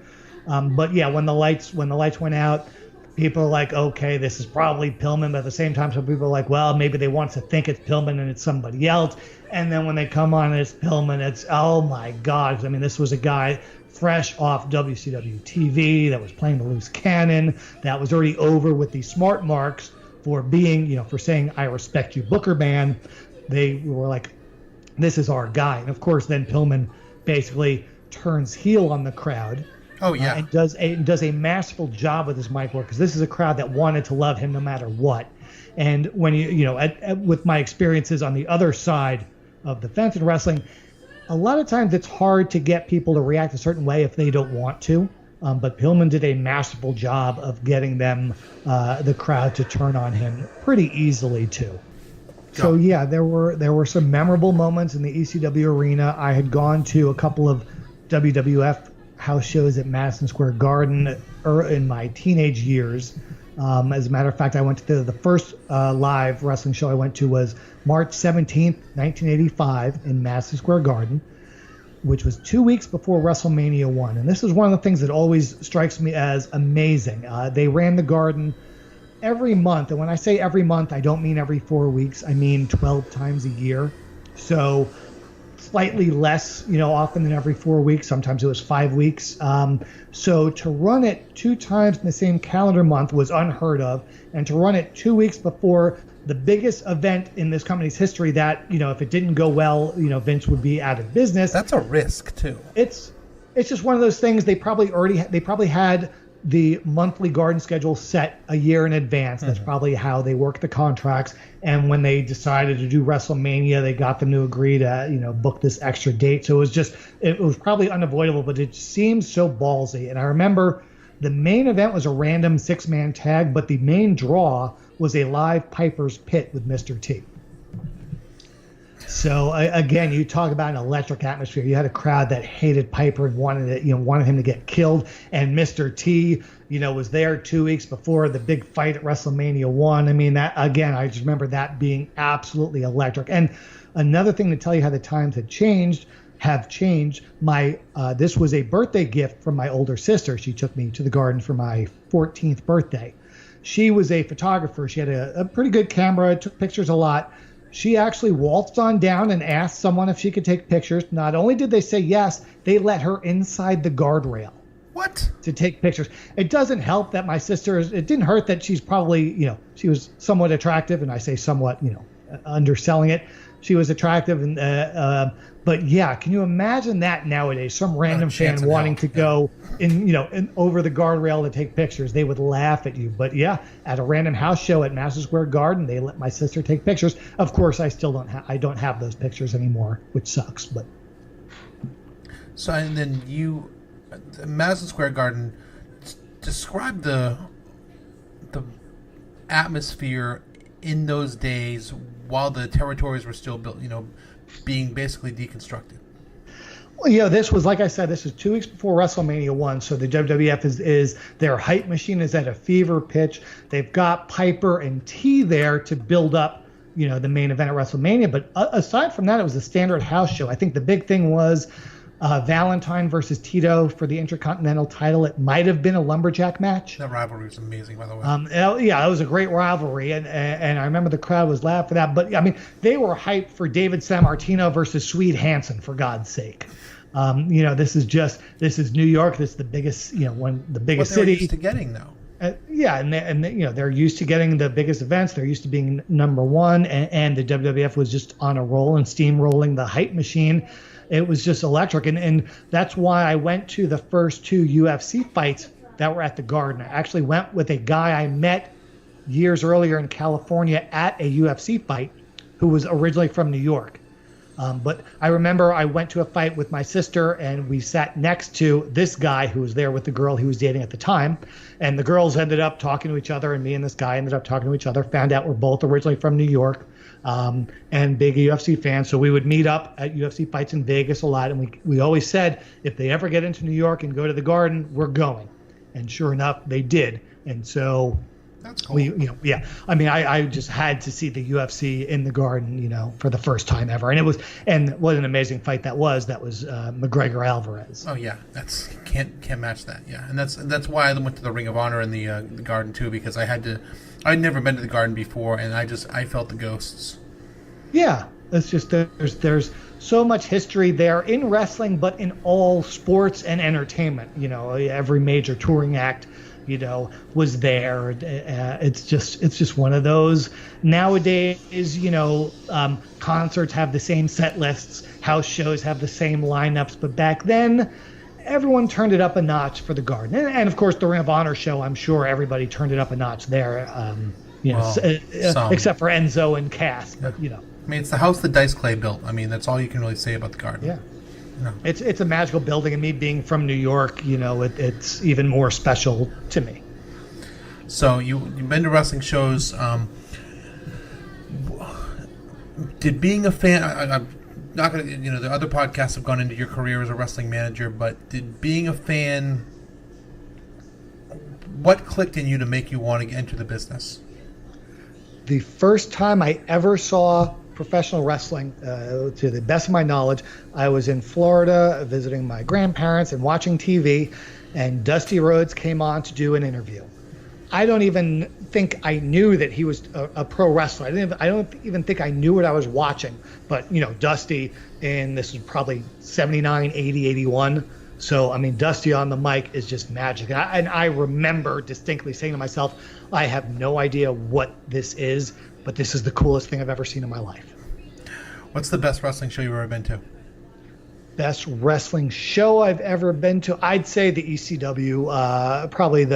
But yeah, when the lights went out, people are like, okay, this is probably Pillman. But at the same time, some people are like, well, maybe they want to think it's Pillman and it's somebody else. And then when they come on and it's Pillman, it's, oh my God. I mean, this was a guy fresh off WCW TV that was playing the loose cannon, that was already over with the smart marks for being, for saying, I respect you, Booker man. They were like, this is our guy. And of course, then Pillman basically turns heel on the crowd. Oh, yeah. And does a masterful job with his mic work, because this is a crowd that wanted to love him no matter what. And when with my experiences on the other side of the fence in wrestling, a lot of times it's hard to get people to react a certain way if they don't want to. But Pillman did a masterful job of getting them, the crowd, to turn on him pretty easily too. So yeah, there were some memorable moments in the ECW arena. I had gone to a couple of WWF house shows at Madison Square Garden in my teenage years. As a matter of fact, I went to the first live wrestling show I went to was March 17th, 1985 in Madison Square Garden, which was 2 weeks before WrestleMania 1. And this is one of the things that always strikes me as amazing. They ran the Garden every month. And when I say every month, I don't mean every 4 weeks. I mean 12 times a year. So slightly less, often than every 4 weeks. Sometimes it was 5 weeks. So to run it 2 times in the same calendar month was unheard of. And to run it 2 weeks before the biggest event in this company's history that, if it didn't go well, Vince would be out of business. That's a risk too. It's just one of those things. They probably had the monthly Garden schedule set a year in advance. That's probably how they work the contracts. And when they decided to do WrestleMania, they got them to agree to, book this extra date. So it was probably unavoidable, but it seemed so ballsy. And I remember the main event was a random 6-man tag, but the main draw was a live Piper's Pit with Mr. T. So again, you talk about an electric atmosphere. You had a crowd that hated Piper and wanted him to get killed. And Mr. T, was there 2 weeks before the big fight at WrestleMania 1. I mean, that again, I just remember that being absolutely electric. And another thing to tell you how the times have changed. This was a birthday gift from my older sister. She took me to the Garden for my 14th birthday. She was a photographer. She had a pretty good camera, took pictures a lot. She actually waltzed on down and asked someone if she could take pictures. Not only did they say yes, they let her inside the guardrail. What? To take pictures. It doesn't help that my sister, it didn't hurt that she's probably, she was somewhat attractive, and I say somewhat, underselling it. She was attractive, and but yeah, can you imagine that nowadays? Some random fan wanting to go in over the guardrail to take pictures. They would laugh at you. But yeah, at a random house show at Madison Square Garden, they let my sister take pictures. Of course, I still don't have those pictures anymore, which sucks. But so, and then Madison Square Garden, describe the atmosphere in those days while the territories were still built, being basically deconstructed. Well, this was, like I said, this is 2 weeks before WrestleMania 1, so the WWF is their hype machine is at a fever pitch. They've got Piper and T there to build up, the main event at WrestleMania. But aside from that, it was a standard house show. I think the big thing was Valentine versus Tito for the Intercontinental title. It might have been a lumberjack match. That rivalry was amazing, by the way. It was a great rivalry, and I remember the crowd was loud for that. But I mean, they were hyped for David Sammartino versus Swede Hansen, for God's sake. This is New York. This is the biggest, the biggest what they were city. used to getting though. They're used to getting the biggest events. They're used to being number one, and the WWF was just on a roll and steamrolling the hype machine. It was just electric, and that's why I went to the first 2 UFC fights that were at the Garden. I actually went with a guy I met years earlier in California at a UFC fight who was originally from New York. But I remember I went to a fight with my sister, and we sat next to this guy who was there with the girl he was dating at the time. And the girls ended up talking to each other, and me and this guy ended up talking to each other, found out we're both originally from New York and big UFC fans. So we would meet up at UFC fights in Vegas a lot. And we always said, if they ever get into New York and go to the Garden, we're going. And sure enough, they did. And so that's cool. I just had to see the UFC in the Garden, for the first time ever. And what an amazing fight that was. That was McGregor Alvarez. Oh yeah, that's can't match that. Yeah, and that's why I went to the Ring of Honor in the Garden too, because I'd never been to the Garden before, and I felt the ghosts. Yeah, it's just there's so much history there in wrestling, but in all sports and entertainment. Every major touring act was there. It's just one of those. Nowadays, concerts have the same set lists, house shows have the same lineups, but back then, everyone turned it up a notch for the Garden. And of course, the Ring of Honor show, I'm sure everybody turned it up a notch there, except for Enzo and Cass, but I mean, it's the house that Dice Clay built. I mean, that's all you can really say about the Garden. Yeah. It's a magical building, and me being from New York, it's even more special to me. So you've been to wrestling shows. Did being a fan? I'm not gonna. The other podcasts have gone into your career as a wrestling manager, but did being a fan? What clicked in you to make you want to enter the business? The first time I ever saw professional wrestling, to the best of my knowledge, I was in Florida visiting my grandparents and watching TV, and Dusty Rhodes came on to do an interview. I don't even think I knew that he was a pro wrestler. I don't even think I knew what I was watching. But Dusty, and this was probably 79, 80, 81. So I mean, Dusty on the mic is just magic. And I remember distinctly saying to myself, I have no idea what this is, but this is the coolest thing I've ever seen in my life. What's the best wrestling show you've ever been to? Best wrestling show I've ever been to? I'd say the ECW, probably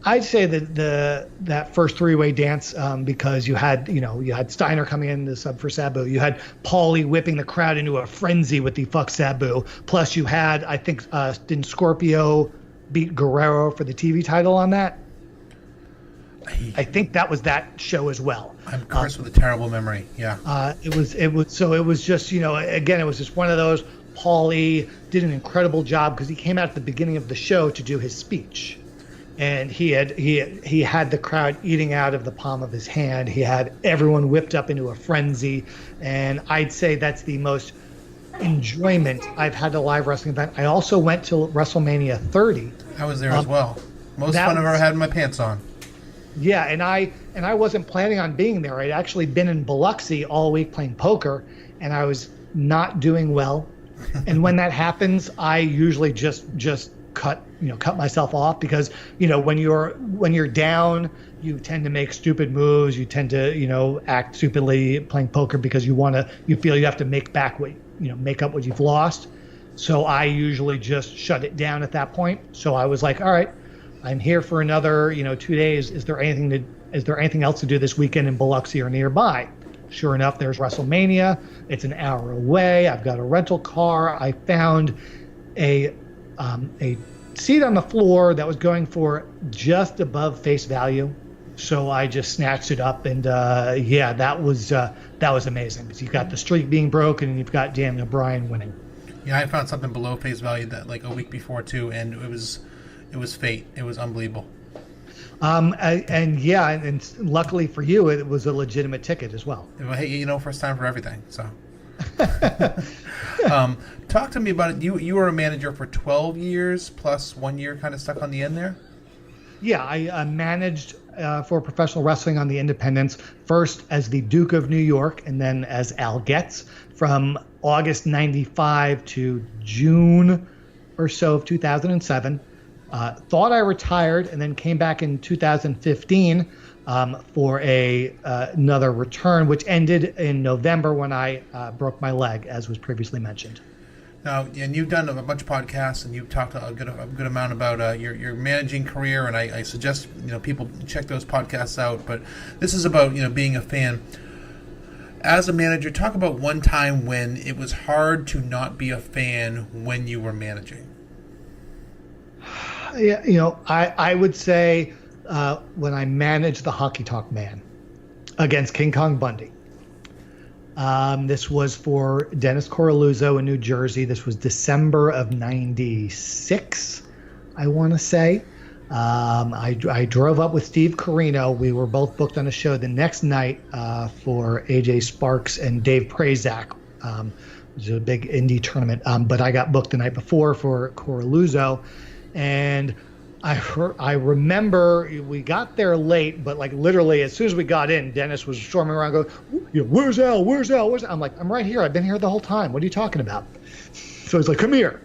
I'd say that first three-way dance, because you had Steiner coming in to sub for Sabu. You had Paulie whipping the crowd into a frenzy with the fuck Sabu. Plus you had, I think, didn't Scorpio beat Guerrero for the TV title on that? I think that was that show as well. I'm cursed with a terrible memory. Yeah. It was just, again, it was just one of those. Paulie did an incredible job because he came out at the beginning of the show to do his speech. And he had the crowd eating out of the palm of his hand. He had everyone whipped up into a frenzy. And I'd say that's the most enjoyment I've had at a live wrestling event. I also went to WrestleMania 30. I was there as well. Most fun I've ever had my pants on. Yeah, and I wasn't planning on being there. I'd actually been in Biloxi all week playing poker, and I was not doing well. And when that happens, I usually just cut myself off, because when you're down, you tend to make stupid moves. You tend to act stupidly playing poker because you feel you have to make up what you've lost. So I usually just shut it down at that point. So I was like, all right, I'm here for another 2 days. Is there anything else to do this weekend in Biloxi or nearby? Sure enough, there's WrestleMania. It's an hour away. I've got a rental car. I found a seat on the floor that was going for just above face value. So I just snatched it up, and that was amazing, because you've got the streak being broken and you've got Daniel Bryan winning. Yeah, I found something below face value that like a week before too, and it was fate. It was unbelievable. And luckily for you, it was a legitimate ticket as well. Hey, you know, first time for everything. So, talk to me about it. You were a manager for 12 years plus 1 year, kind of stuck on the end there. Yeah, I managed for professional wrestling on the independents, first as the Duke of New York and then as Al Getz from August 95 to June or so of 2007. Thought I retired and then came back in 2015 for another return, which ended in November when I broke my leg, as was previously mentioned. Now, and you've done a bunch of podcasts, and you've talked a good amount about your managing career, and I suggest people check those podcasts out. But this is about being a fan. As a manager, talk about one time when it was hard to not be a fan when you were managing. Yeah, I would say when I managed the Hockey Talk Man against King Kong Bundy. This was for Dennis Coraluzzo in New Jersey. This was December of '96, I want to say. I drove up with Steve Carino. We were both booked on a show the next night for AJ Sparks and Dave Prazak. It was a big indie tournament, but I got booked the night before for Coraluzzo. And I remember we got there late, but like literally as soon as we got in, Dennis was storming around going, where's Al? Where's Al? Where's Al? I'm like, I'm right here. I've been here the whole time. What are you talking about? So he's like, come here.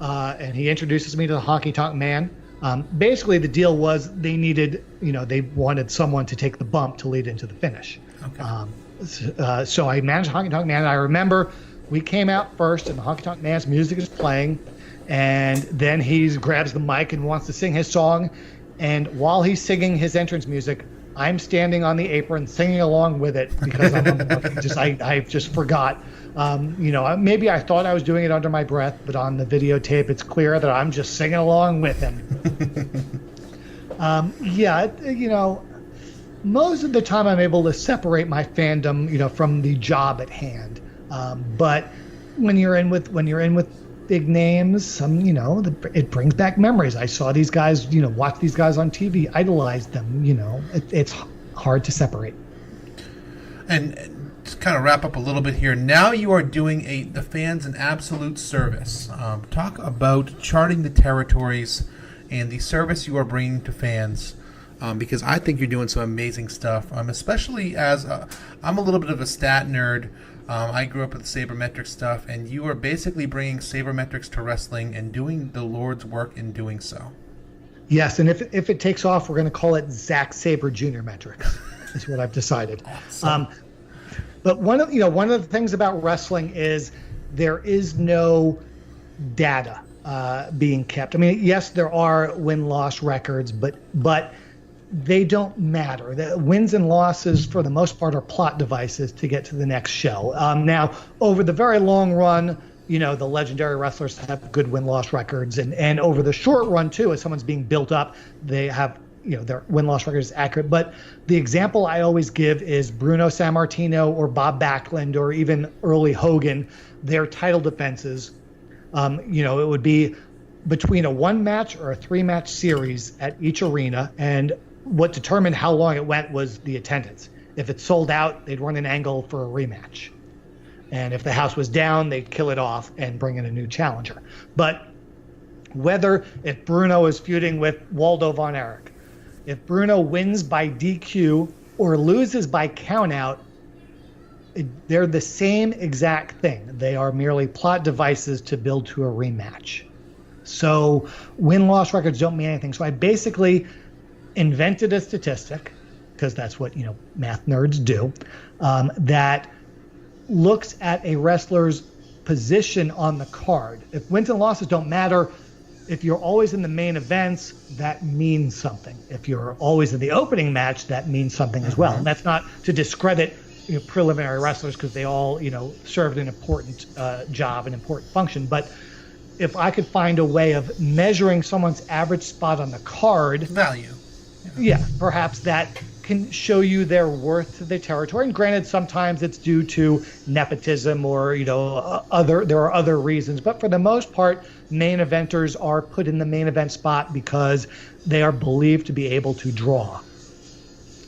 And he introduces me to the Hockey Talk Man. Basically, the deal was they needed, they wanted someone to take the bump to lead into the finish. Okay. So I managed Hockey Talk Man. And I remember we came out first and the Hockey Talk Man's music is playing. And then he grabs the mic and wants to sing his song. And while he's singing his entrance music, I'm standing on the apron singing along with it because I just forgot. Maybe I thought I was doing it under my breath, but on the videotape, it's clear that I'm just singing along with him. Most of the time I'm able to separate my fandom, from the job at hand. But when you're in with big names, it brings back memories. I saw these guys, watch these guys on TV, idolize them. It's hard to separate. And to kind of wrap up a little bit here, now you are doing the fans an absolute service. Talk about charting the territories and the service you are bringing to fans. Because I think you're doing some amazing stuff. Especially as I'm a little bit of a stat nerd. I grew up with sabermetric stuff, and you are basically bringing sabermetrics to wrestling and doing the Lord's work in doing so. Yes, and if it takes off, we're going to call it Zack Sabre Jr. metrics. Is what I've decided. Awesome. But one of the things about wrestling is there is no data being kept. I mean, yes, there are win-loss records, but they don't matter. The wins and losses, for the most part, are plot devices to get to the next show. Now, over the very long run, the legendary wrestlers have good win-loss records, and over the short run too, as someone's being built up, they have their win-loss record is accurate. But the example I always give is Bruno Sammartino or Bob Backlund or even early Hogan. Their title defenses, it would be between a 1-match or a 3-match series at each arena, and what determined how long it went was the attendance. If it sold out, they'd run an angle for a rematch. And if the house was down, they'd kill it off and bring in a new challenger. But if Bruno is feuding with Waldo Von Erich, if Bruno wins by DQ or loses by countout, they're the same exact thing. They are merely plot devices to build to a rematch. So win-loss records don't mean anything. So I basically invented a statistic, because that's what math nerds do, that looks at a wrestler's position on the card. If wins and losses don't matter, if you're always in the main events, that means something. If you're always in the opening match, that means something as well. And that's not to discredit preliminary wrestlers, because they all served an important job, an important function. But if I could find a way of measuring someone's average spot on the card, value. Yeah, perhaps that can show you their worth to the territory. And granted, sometimes it's due to nepotism or, there are other reasons. But for the most part, main eventers are put in the main event spot because they are believed to be able to draw.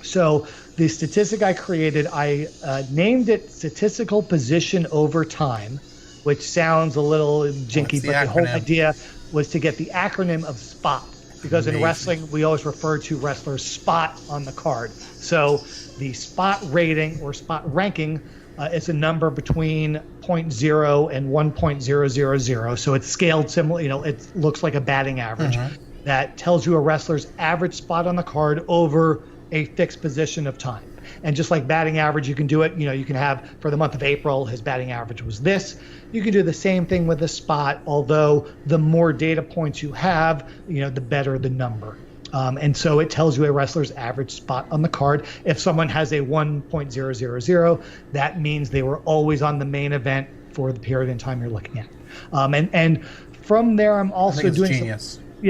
So the statistic I created, I named it statistical position over time, which sounds a little jinky, but the whole idea was to get the acronym of SPOT. Because in wrestling, we always refer to wrestlers' spot on the card. So the spot rating or spot ranking is a number between 0.0 and 1.000. So it's scaled similar, it looks like a batting average. That tells you a wrestler's average spot on the card over a fixed position of time. And just like batting average, you can do it, you can have for the month of April, his batting average was this. You can do the same thing with a spot, although the more data points you have, the better the number. And so it tells you a wrestler's average spot on the card. If someone has a 1.000, that means they were always on the main event for the period in time you're looking at. And from there, I'm also doing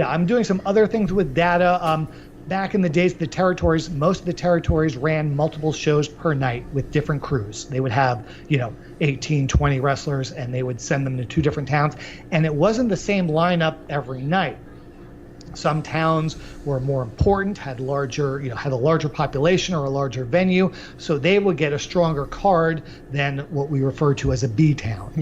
I'm doing some other things with data. Back in the days, most of the territories ran multiple shows per night with different crews. They would have, 18, 20 wrestlers, and they would send them to 2 different towns. And it wasn't the same lineup every night. Some towns were more important, had a larger population or a larger venue, so they would get a stronger card than what we refer to as a B town.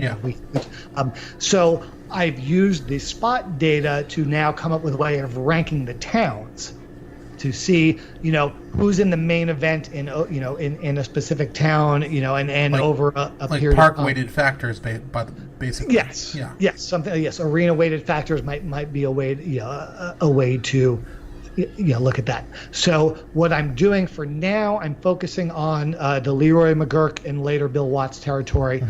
So I've used the spot data to now come up with a way of ranking the towns to see, who's in the main event in a specific town, and like, over a like period park weighted factors, basically. Yes. Yeah. Yes. Yes. Arena weighted factors might be a way to look at that. So what I'm doing for now, I'm focusing on the Leroy McGurk and later Bill Watts territory,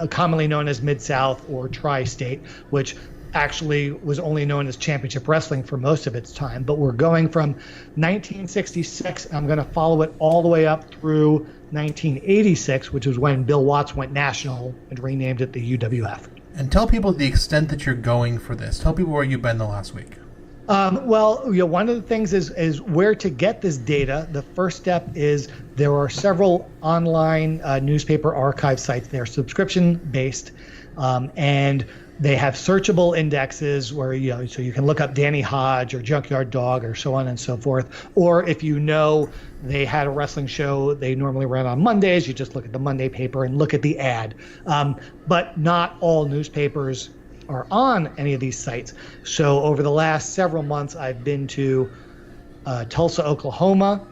commonly known as Mid-South or Tri-State, which actually was only known as Championship Wrestling for most of its time. But we're going from 1966, I'm going to follow it all the way up through 1986, which was when Bill Watts went national and renamed it the UWF. And tell people the extent that you're going for this. Tell people where you've been the last week. One of the things is where to get this data. The first step is there are several online newspaper archive sites. They're subscription-based, and they have searchable indexes where so you can look up Danny Hodge or Junkyard Dog or so on and so forth. Or if they had a wrestling show they normally ran on Mondays, you just look at the Monday paper and look at the ad. But not all newspapers are on any of these sites. So over the last several months, I've been to Tulsa, Oklahoma,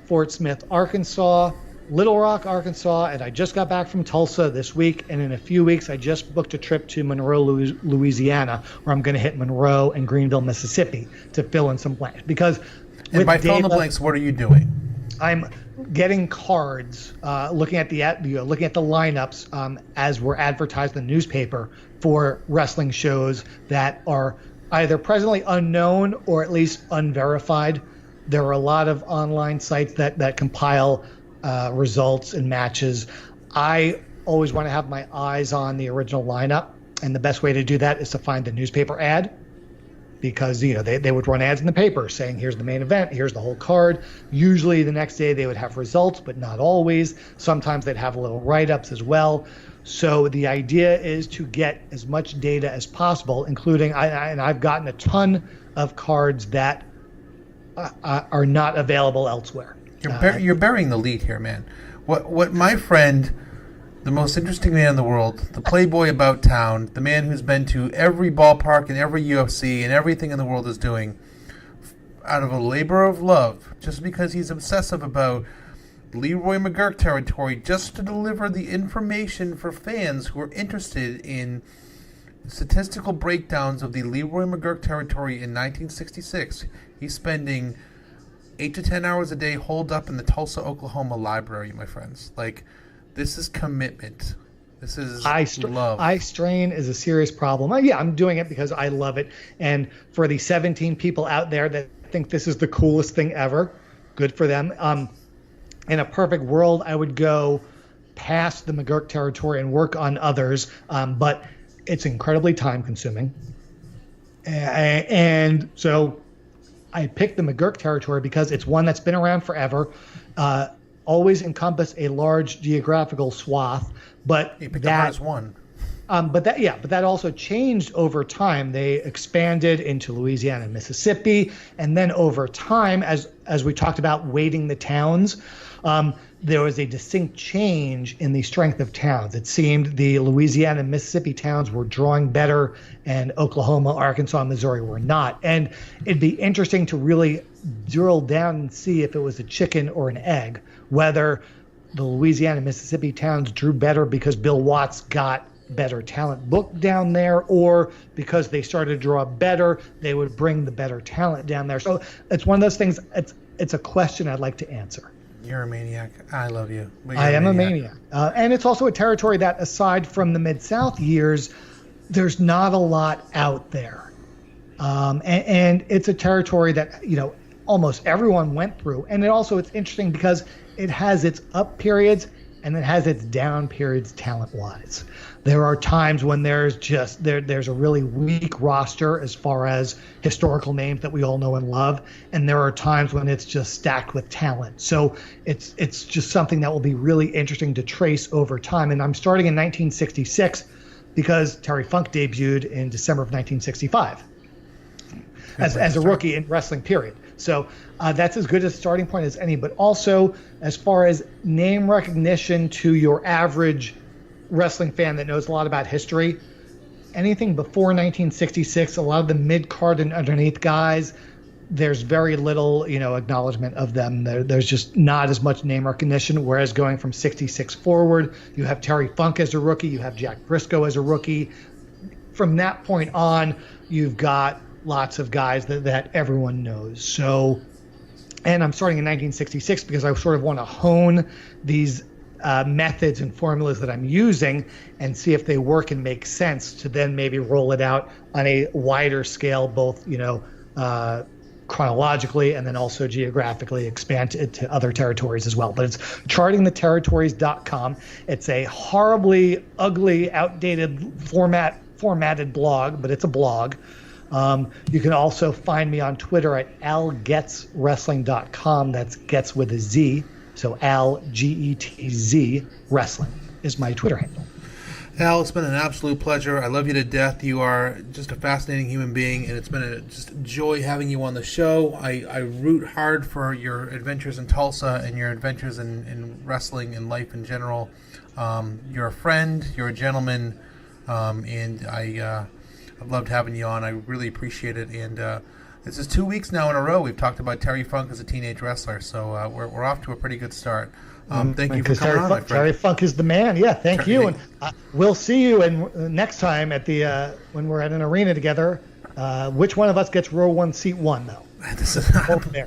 Fort Smith, Arkansas, Little Rock, Arkansas, and I just got back from Tulsa this week, and in a few weeks I just booked a trip to Monroe, Louisiana, where I'm going to hit Monroe and Greenville, Mississippi to fill in some blanks. Because by filling the blanks, what are you doing? I'm getting cards, looking at the lineups as we're advertised in the newspaper for wrestling shows that are either presently unknown or at least unverified. There are a lot of online sites that compile results and matches. I always want to have my eyes on the original lineup, and the best way to do that is to find the newspaper ad, because they would run ads in the paper saying here's the main event, here's the whole card. Usually the next day they would have results, but not always. Sometimes they'd have little write-ups as well. So the idea is to get as much data as possible, including and I've gotten a ton of cards that are not available elsewhere. You're burying the lead here, man. What my friend, the most interesting man in the world, the playboy about town, the man who's been to every ballpark and every UFC and everything in the world is doing, out of a labor of love, just because he's obsessive about Leroy McGurk territory, just to deliver the information for fans who are interested in statistical breakdowns of the Leroy McGurk territory in 1966. He's spending 8 to 10 hours a day holed up in the Tulsa, Oklahoma library, my friends. Like, this is commitment. This is love. Eye strain is a serious problem. I'm doing it because I love it. And for the 17 people out there that think this is the coolest thing ever, good for them. In a perfect world, I would go past the McGurk territory and work on others, but it's incredibly time consuming. And so I picked the McGurk territory because it's one that's been around forever, always encompassed a large geographical swath, but You picked the hardest one. but that also changed over time. They expanded into Louisiana and Mississippi, and then over time, as we talked about weighting the towns, there was a distinct change in the strength of towns. It seemed the Louisiana and Mississippi towns were drawing better, and Oklahoma, Arkansas, and Missouri were not. And it'd be interesting to really drill down and see if it was a chicken or an egg, whether the Louisiana and Mississippi towns drew better because Bill Watts got better talent booked down there, or because they started to draw better, they would bring the better talent down there. So it's one of those things. It's a question I'd like to answer. You're a maniac. I love you. I am a maniac. And it's also a territory that, aside from the Mid-South years, there's not a lot out there. And it's a territory that, almost everyone went through. And it's interesting because it has its up periods and it has its down periods talent-wise. There are times when there's a really weak roster as far as historical names that we all know and love, and there are times when it's just stacked with talent. So it's just something that will be really interesting to trace over time. And I'm starting in 1966 because Terry Funk debuted in December of 1965 as a rookie in wrestling, period. So that's as good a starting point as any. But also, as far as name recognition to your average wrestling fan that knows a lot about history, anything before 1966, a lot of the mid-card and underneath guys, there's very little, acknowledgement of them. There's just not as much name recognition, whereas going from 66 forward, you have Terry Funk as a rookie, you have Jack Briscoe as a rookie. From that point on, you've got lots of guys that everyone knows. So, and I'm starting in 1966 because I sort of want to hone these methods and formulas that I'm using and see if they work and make sense to then maybe roll it out on a wider scale, both, chronologically and then also geographically, expand it to other territories as well. But it's chartingtheterritories.com. It's a horribly ugly, outdated formatted blog, but it's a blog. You can also find me on Twitter at algetzwrestling.com. That's Getz with a Z. So Al, Getz Wrestling is my Twitter handle. Al, it's been an absolute pleasure. I love you to death. You are just a fascinating human being, and it's been just a joy having you on the show. I root hard for your adventures in Tulsa and your adventures in wrestling and life in general. You're a friend. You're a gentleman, and I've loved having you on. I really appreciate it, and this is 2 weeks now in a row we've talked about Terry Funk as a teenage wrestler, so we're off to a pretty good start. Thank you for coming on, my friend. Terry Funk is the man. Yeah, thank you, and we'll see you next time at the when we're at an arena together. Which one of us gets row 1, seat 1, though?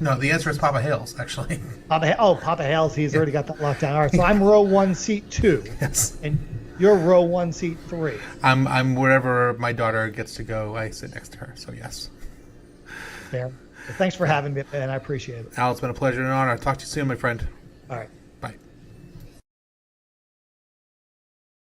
No, the answer is Papa Hales, actually. Papa Hales, he's already got that locked down. All right, so I'm row 1, seat 2. Yes. And you're row 1, seat 3. I'm wherever my daughter gets to go, I sit next to her, so yes. Fair. Well, thanks for having me, and I appreciate it. Al, it's been a pleasure and an honor. Talk to you soon, my friend. All right.